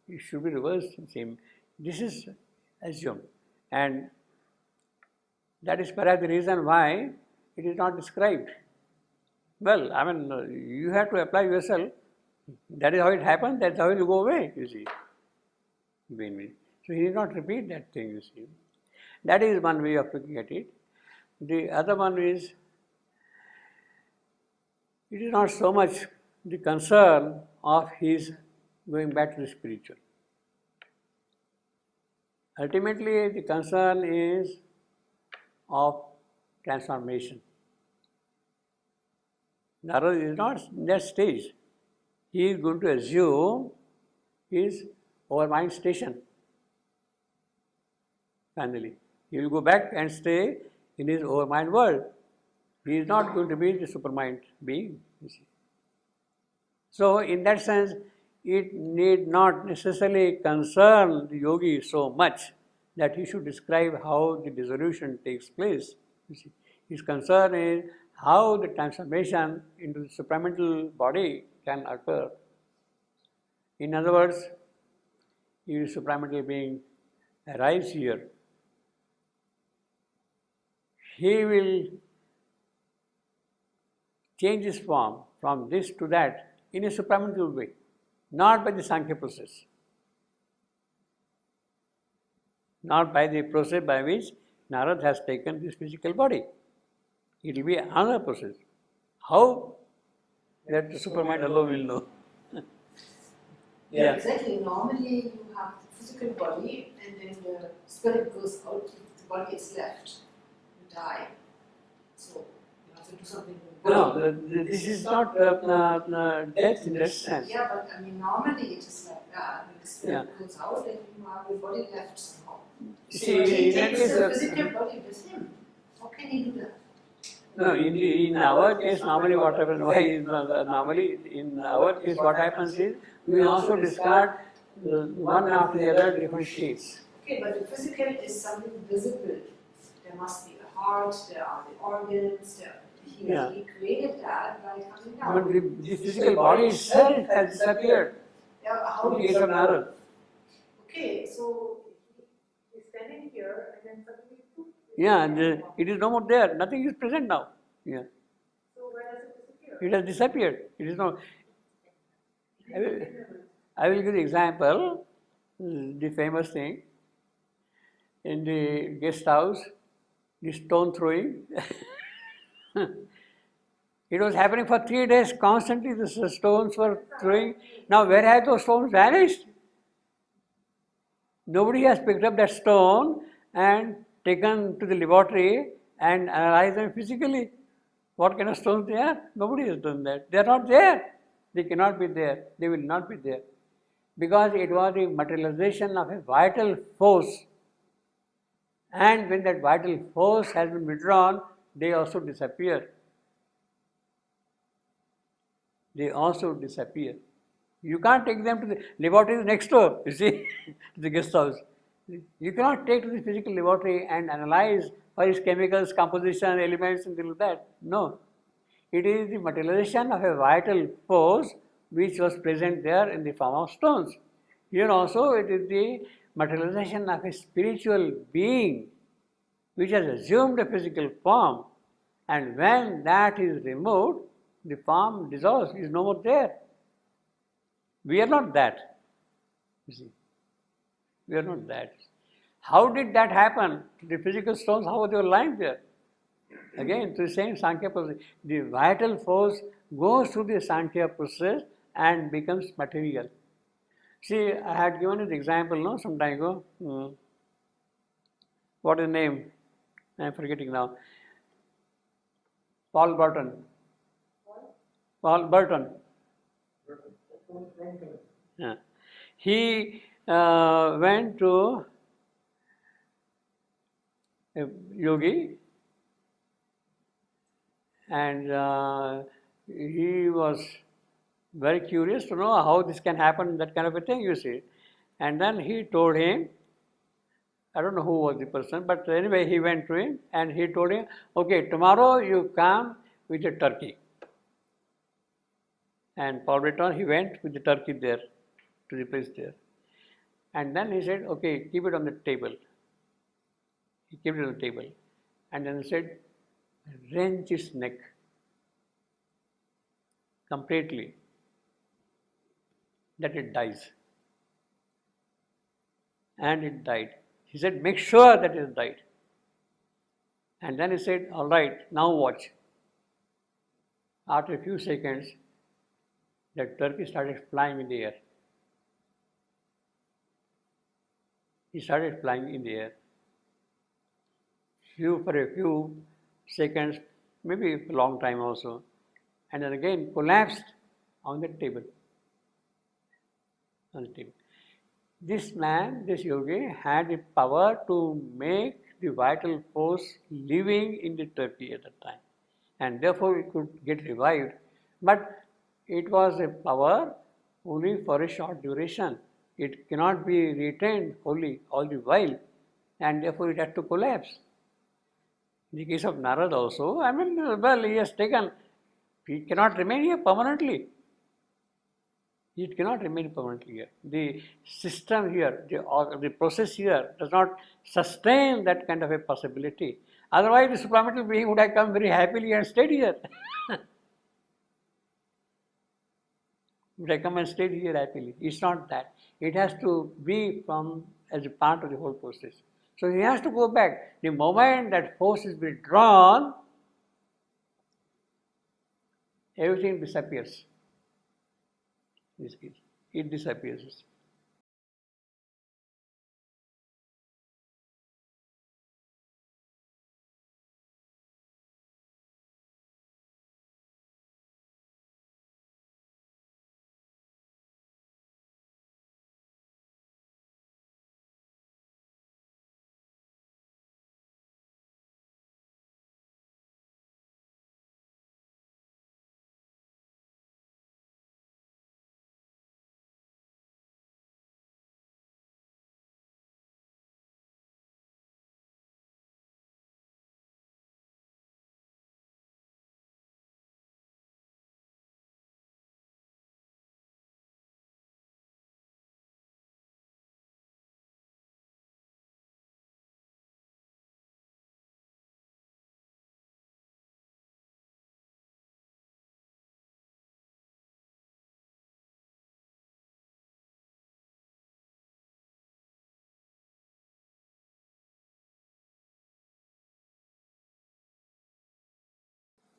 it should be reversed. Same. This is assumed. And that is perhaps the reason why it is not described. Well, I mean, you have to apply yourself. That is how it happens, that's how it will go away, you see. So he did not repeat that thing, you see. That is one way of looking at it. The other one is, it is not so much the concern of his going back to the spiritual. Ultimately, the concern is of transformation. Narada is not in that stage. He is going to assume his overmind station. Finally, he will go back and stay in his overmind world. He is not going to be the supermind being, you see. So, in that sense, it need not necessarily concern the yogi so much that he should describe how the dissolution takes place. You see, his concern is how the transformation into the supramental body can occur. In other words, if the supramental being arrives here, he will change his form from this to that in a supramental way, not by the Sankhya process, not by the process by which Narad has taken this physical body. It will be another process. How? That the supermind alone will know. Yeah, exactly. Normally you have the physical body and then the spirit goes out, the body is left, you die. So you have to do something with the body. No, this is not death in that sense. Yeah, but I mean normally it is like that. When the spirit goes out and you have your body left somehow. See, he in that takes case, the physical body with him. How can he do that? No, in our case, normally what happens, normally in our case what happens is, we also discard one after the other different shapes. Okay, but the physical is something visible. There must be a heart, there are the organs, he created that by coming down. But the physical body itself has disappeared. Yeah, how in the case of Narad. Okay, so he's standing here and then suddenly Yeah, it is no more there. Nothing is present now. Yeah. So where does it disappear? It has disappeared. It is not. I will give the example, the famous thing, in the guest house, the stone throwing. It was happening for 3 days constantly, the stones were throwing. Now where have those stones vanished? Nobody has picked up that stone and taken to the laboratory and analyzed them physically. What kind of stones they are? Nobody has done that. They are not there. They cannot be there. They will not be there. Because it was the materialization of a vital force. And when that vital force has been withdrawn, they also disappear. They also disappear. You can't take them to the laboratory next door, you see, to the guest house. You cannot take to the physical laboratory and analyze for its chemicals, composition, elements, and things like that. No. It is the materialization of a vital force which was present there in the form of stones. Here also it is the materialization of a spiritual being which has assumed a physical form, and when that is removed, the form dissolves, is no more there. We are not that, you see. We are not that. How did that happen? The physical stones, how they were lying there? Again, through the same Sankhya process. The vital force goes through the Sankhya process and becomes material. See, I had given you the example, no, some time ago. What is the name? I am forgetting now. Paul Burton. Paul Burton. Yeah. He went to a yogi and he was very curious to know how this can happen, that kind of a thing, you see. And then he told him I don't know who was the person, but anyway, he went to him and he told him, okay, tomorrow you come with a turkey. And Paul Breton, he went with the turkey there, to the place there. And then he said, okay, keep it on the table. He kept it on the table. And then he said, wrench its neck completely, that it dies. And it died. He said, make sure that it died. And then he said, all right, now watch. After a few seconds, the turkey started flying in the air. He started flying in the air. For a few seconds, maybe a long time also, and then again collapsed on the table. On the table. This man, this yogi, had the power to make the vital force living in the turkey at that time, and therefore it could get revived. But it was a power only for a short duration. It cannot be retained wholly all the while, and therefore it had to collapse. In the case of Narad also, well, he has taken, he cannot remain here permanently. It cannot remain permanently here. The system here, the process here does not sustain that kind of a possibility. Otherwise, the supramental being would have come very happily and stayed here. Would have come and stayed here happily. It's not that. It has to be as a part of the whole process. So he has to go back. The moment that force is withdrawn, everything disappears. In this case, it disappears.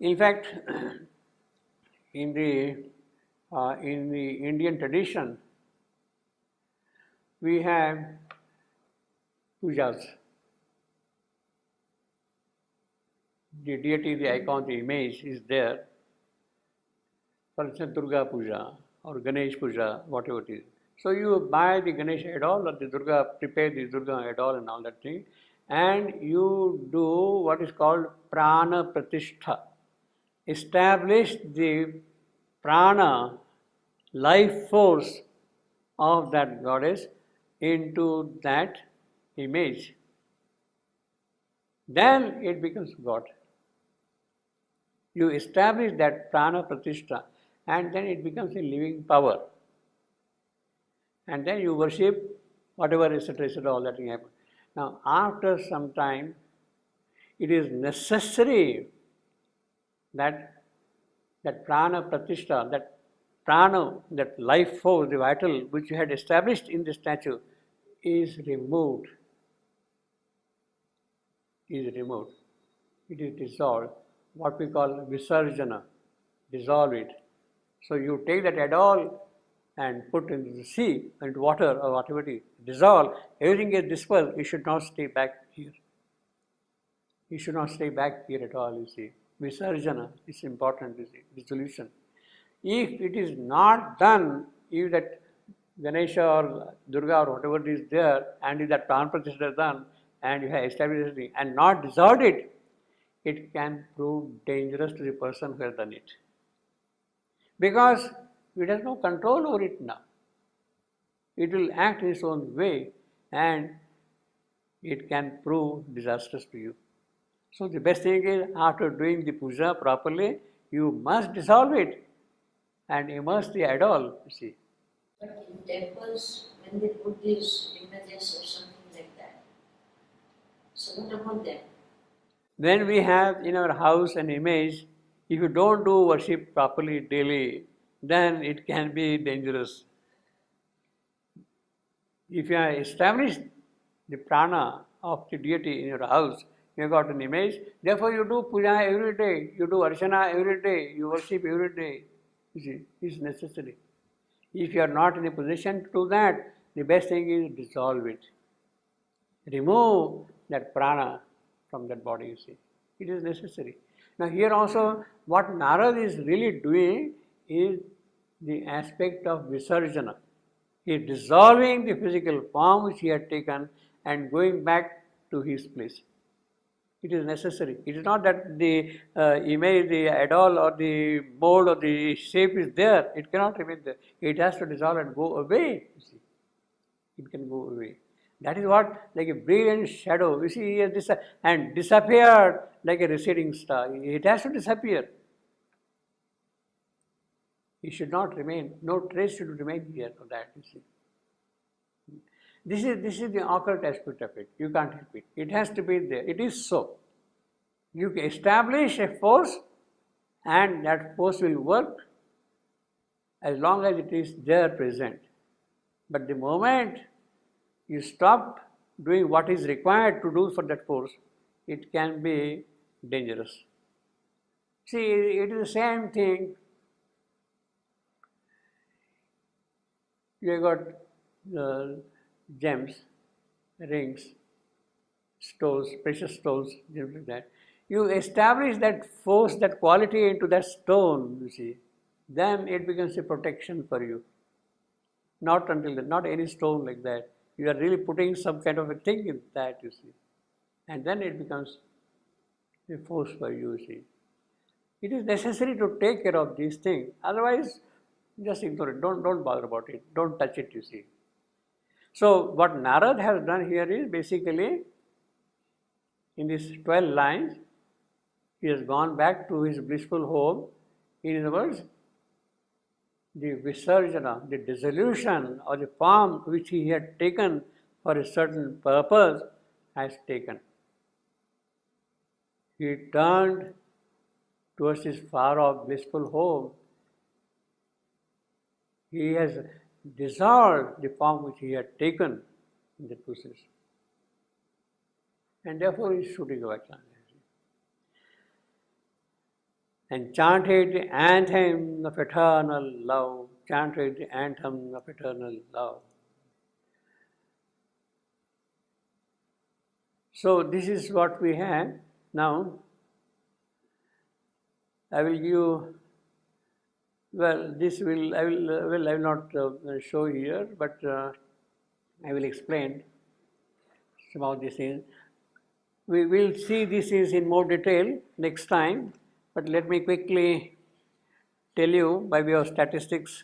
In fact, in the Indian tradition, we have pujas. The deity, the icon, the image is there. For instance, Durga Puja or Ganesh Puja, whatever it is. So you buy the Ganesh idol or the Durga, prepare the Durga idol and all that thing, and you do what is called prana pratishtha. Establish the prana, life force of that goddess into that image. Then it becomes God. You establish that prana pratishtha, and then it becomes a living power. And then you worship whatever, etc., all that thing happens. Now, after some time, it is necessary that prana pratishtha, that prana, that life force, the vital, which you had established in the statue, is removed. Is removed. It is dissolved. What we call visarjana, dissolve it. So you take that idol and put into the sea, into water or whatever it is, dissolve, everything gets dispersed. You should not stay back here. You should not stay back here at all, you see. Visarjana is important, you see, dissolution. If it is not done, if that Ganesha or Durga or whatever is there, and if that prana pratishtha is done, and you have established it and not dissolved it, it can prove dangerous to the person who has done it. Because it has no control over it now. It will act in its own way, and it can prove disastrous to you. So the best thing is, after doing the puja properly, you must dissolve it and immerse the idol, you see. But in temples, when they put these images or something like that, so what about them? When we have in our house an image, if you don't do worship properly daily, then it can be dangerous. If you have established the prana of the deity in your house, you have got an image, therefore you do puja every day, you do archana every day, you worship every day. You see, it's necessary. If you are not in a position to do that, the best thing is dissolve it. Remove that prana from that body, you see. It is necessary. Now here also, what Narad is really doing is the aspect of Visarjana. He is dissolving the physical form which he had taken and going back to his place. It is necessary. It is not that the image, the idol or the mold or the shape is there. It cannot remain there. It has to dissolve and go away. You see, it can go away. That is what, like a brilliant shadow. You see, he has and disappeared like a receding star. It has to disappear. It should not remain. No trace should remain here of that. You see. This is the occult aspect of it. You can't help it. It has to be there. It is so. You establish a force, and that force will work as long as it is there present. But the moment you stop doing what is required to do for that force, it can be dangerous. See, it is the same thing. You have got gems, rings, stones, precious stones, things like that. You establish that force, that quality into that stone, you see, then it becomes a protection for you. Not until then, not any stone like that. You are really putting some kind of a thing in that, you see. And then it becomes a force for you, you see. It is necessary to take care of these things. Otherwise, just ignore it. Don't bother about it. Don't touch it, you see. So what Narad has done here is basically, in these 12 lines, he has gone back to his blissful home. In other words, the Visarjana, the dissolution or the form which he had taken for a certain purpose has taken. He turned towards his far off blissful home. He has dissolved the form which he had taken in the process. And therefore he is shooting away. And chanted the anthem of eternal love. Chanted the anthem of eternal love. So this is what we have. Now, I will give, well, this will, I will not show here, but I will explain some of these things. We will see this is in more detail next time, but let me quickly tell you by way of statistics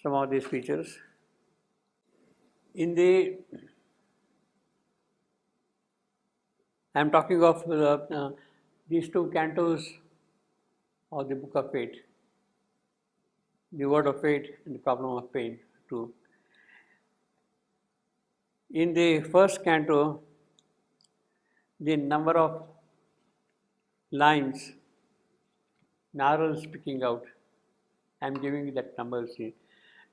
some of these features. In the, I am talking of these two cantos of the Book of Fate, the Word of Fate and the Problem of Pain too. In the first canto, the number of lines Narad is speaking out, I am giving you that number. See,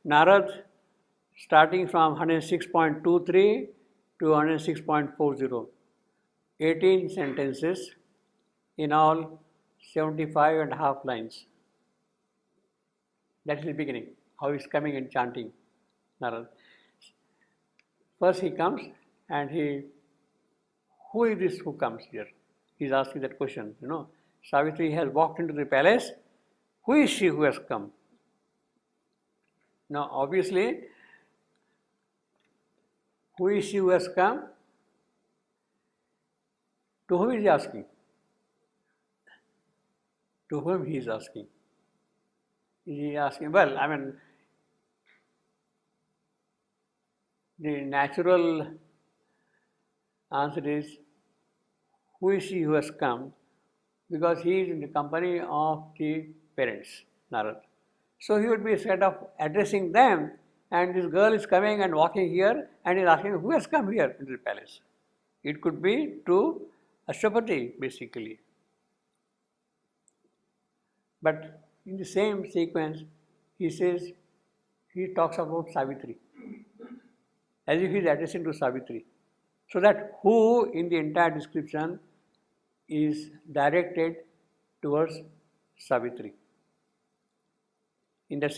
Narad starting from 106.23 to 106.40, 18 sentences, in all 75 and a half lines. That is the beginning, how he is coming and chanting Narad. First he comes and who is this who comes here? He is asking that question, you know. Savitri has walked into the palace. Who is she who has come? Now, obviously, who is she who has come? To whom is he asking? To whom he is asking? Is he asking? Well, I mean, the natural Answer is, who is she who has come? Because he is in the company of the parents, Narad. So he would be sort of addressing them, and this girl is coming and walking here and is asking, who has come here into the palace? It could be to Ashwapati, basically. But in the same sequence, he talks about Savitri, as if he is addressing to Savitri. So that who in the entire description is directed towards Savitri. In that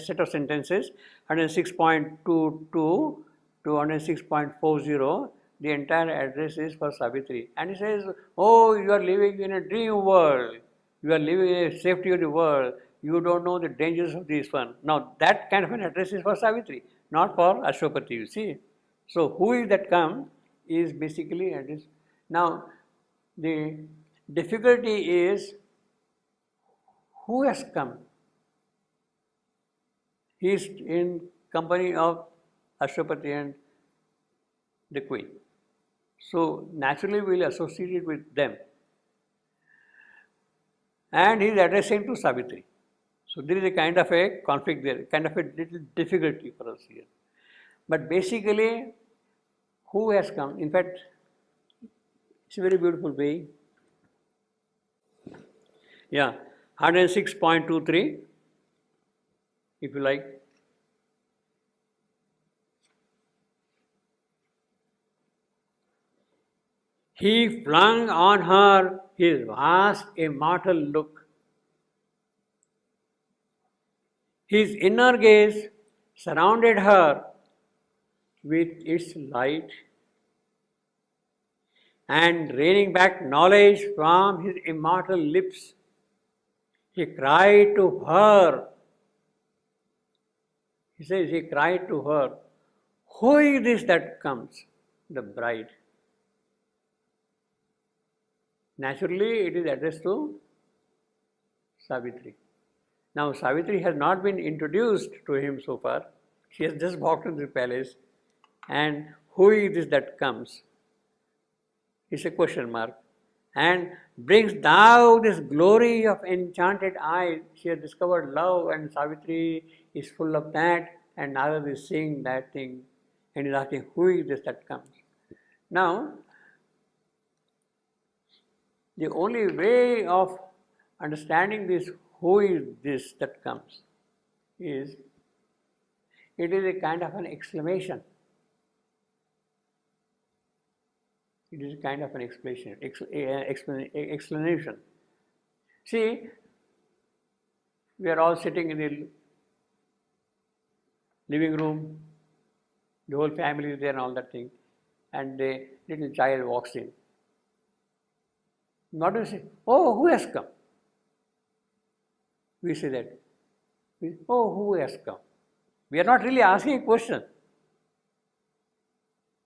set of sentences, 106.22 to 106.40, the entire address is for Savitri. And he says, oh, you are living in a dream world. You are living in a safety of the world. You don't know the dangers of this one. Now, that kind of an address is for Savitri, not for Ashwapati, you see. So, who is that come is basically address. Now, the difficulty is, who has come? He is in company of Ashwapati and the queen. So naturally we will associate it with them. And he is addressing to Savitri. So there is a kind of a conflict there, kind of a little difficulty for us here. But basically, who has come? In fact, it's a very beautiful way. Yeah, 106.23, if you like. He flung on her his vast immortal look. His inner gaze surrounded her with its light, and raining back knowledge from his immortal lips, he cried to her. He says, he cried to her, who is this that comes? The bride. Naturally, it is addressed to Savitri. Now, Savitri has not been introduced to him so far. She has just walked into the palace, and who is this that comes? It's a question mark. And brings thou this glory of enchanted eyes. She has discovered love, and Savitri is full of that, and Narad is seeing that thing, and is asking, who is this that comes? Now, the only way of understanding this, who is this that comes, is it is a kind of an exclamation. It is a kind of an explanation. See, we are all sitting in the living room, the whole family is there and all that thing, and the little child walks in. Not to say, oh, who has come? We say that. Oh, who has come? We are not really asking a question.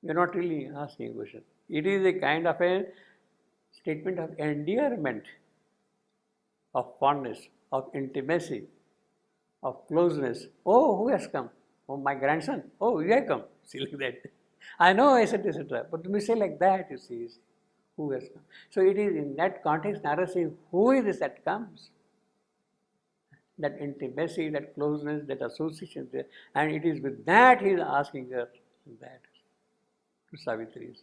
We are not really asking a question. It is a kind of a statement of endearment, of fondness, of intimacy, of closeness. Oh, who has come? Oh, my grandson. Oh, you have come. See, like that. I know, etc., etc. But we say like that, you see. Who has come? So it is in that context, Narad saying, who is this that comes? That intimacy, that closeness, that association there. And it is with that he is asking her that to Savitri.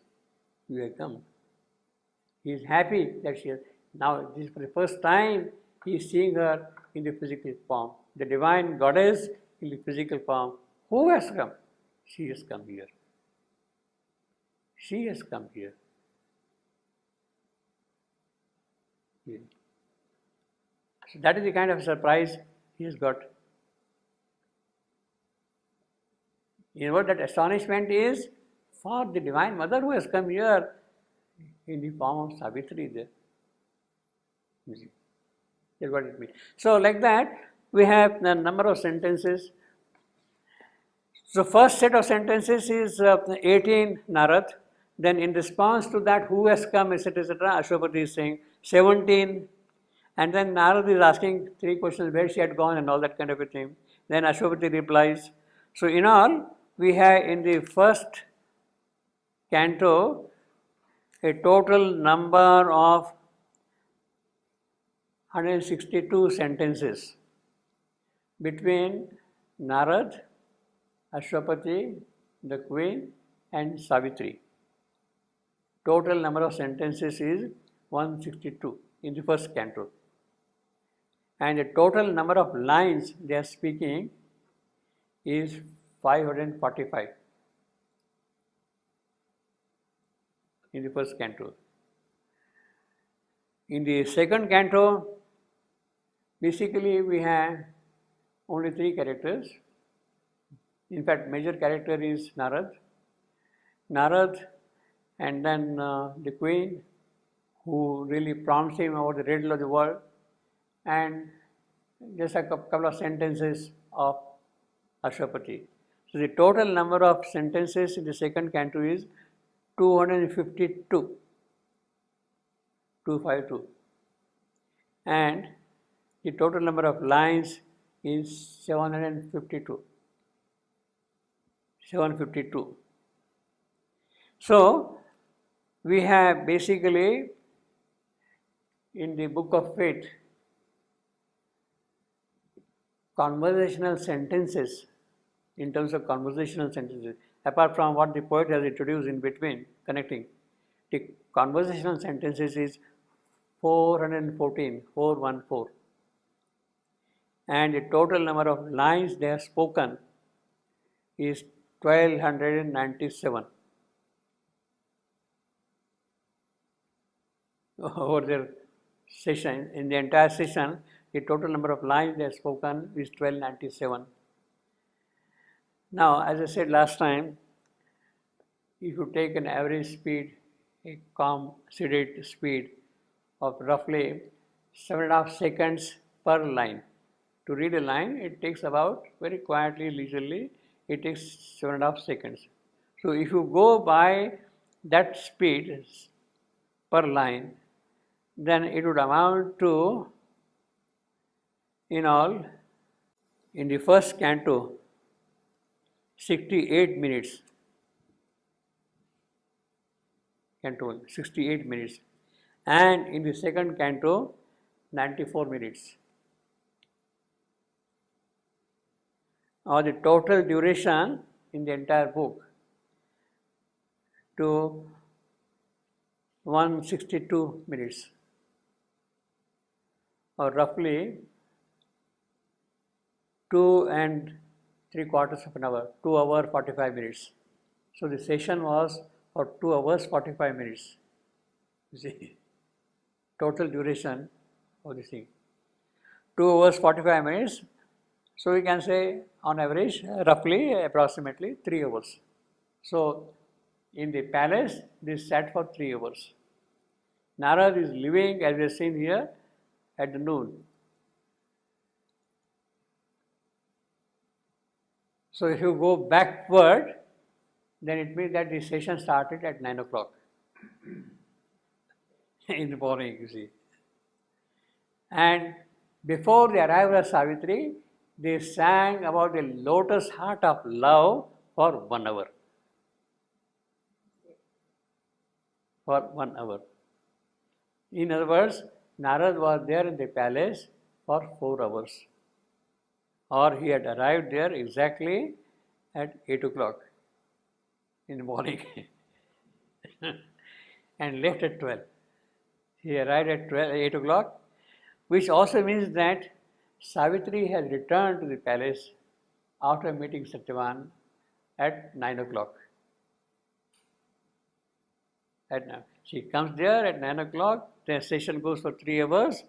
You have come. He is happy that she has. Now, this is for the first time he is seeing her in the physical form. The divine goddess in the physical form. Who has come? She has come here. She has come here. Yeah. So that is the kind of surprise he has got. You know what that astonishment is? For the Divine Mother who has come here in the form of Savitri there. You see. That's what it means. So like that, we have a number of sentences. So first set of sentences is 18 Narad. Then in response to that, who has come, etc., etc., Ashwapati is saying 17. And then Narad is asking 3 questions, where she had gone and all that kind of a thing. Then Ashwapati replies. So in all, we have in the first canto a total number of 162 sentences between Narad, Ashwapati, the queen, and Savitri. Total number of sentences is 162 in the first canto. And the total number of lines they are speaking is 545 in the first canto. In the second canto, basically we have only 3 characters. In fact, major character is Narad. Narad, and then the queen, who really prompts him about the riddle of the world, and just a couple of sentences of Ashwapati. So the total number of sentences in the second canto is 252, 252, and the total number of lines is 752. 752. So we have basically in the Book of Fate conversational sentences, in terms of conversational sentences, apart from what the poet has introduced in between, connecting. The conversational sentences is 414, 414. And the total number of lines they have spoken is 1297. Over their session, in the entire session, the total number of lines they have spoken is 1297. Now, as I said last time, if you take an average speed, a calm, sedate speed of roughly 7.5 seconds per line. To read a line, it takes about, very quietly, leisurely, it takes 7.5 seconds. So if you go by that speed per line, then it would amount to, in all, in the first canto, 68 minutes. Canto 68 minutes. And in the second canto, 94 minutes. Or the total duration in the entire book to 162 minutes, or roughly 2.75 of an hour, 2 hours 45 minutes. So the session was for 2 hours 45 minutes. You see, total duration of this thing, 2 hours 45 minutes. So we can say on average, roughly, approximately 3 hours. So in the palace, they sat for 3 hours. Narad is living, as we have seen here, at the noon. So if you go backward, then it means that the session started at 9 o'clock in the morning, you see. And before the arrival of Savitri, they sang about the lotus heart of love for 1 hour. For 1 hour. In other words, Narad was there in the palace for 4 hours. Or he had arrived there exactly at 8 o'clock in the morning and left at 12. He arrived at 8 o'clock, which also means that Savitri has returned to the palace after meeting Satyavan at 9 o'clock. She comes there at 9 o'clock, the session goes for 3 hours,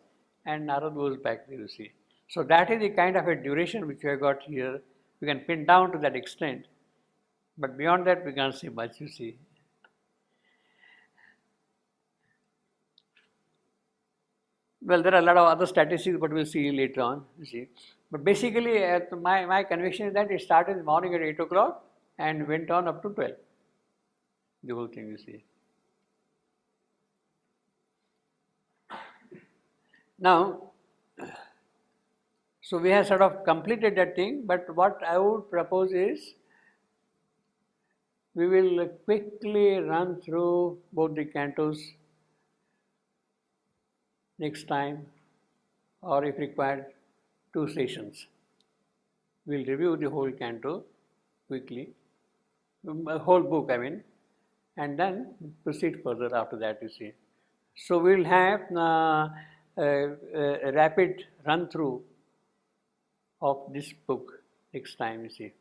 and Narad goes back there, you see. So that is the kind of a duration which we have got here. We can pin down to that extent, but beyond that we can't see much, you see. Well, there are a lot of other statistics, but we'll see later on, you see. But basically, my conviction is that it started in the morning at 8 o'clock and went on up to 12. The whole thing, you see. Now, so we have sort of completed that thing, but what I would propose is, We will quickly run through both the cantos next time, or if required, 2 sessions. We'll review the whole canto quickly, whole book I mean, and then proceed further after that, you see. So we'll have a rapid run through of this book next time, you see.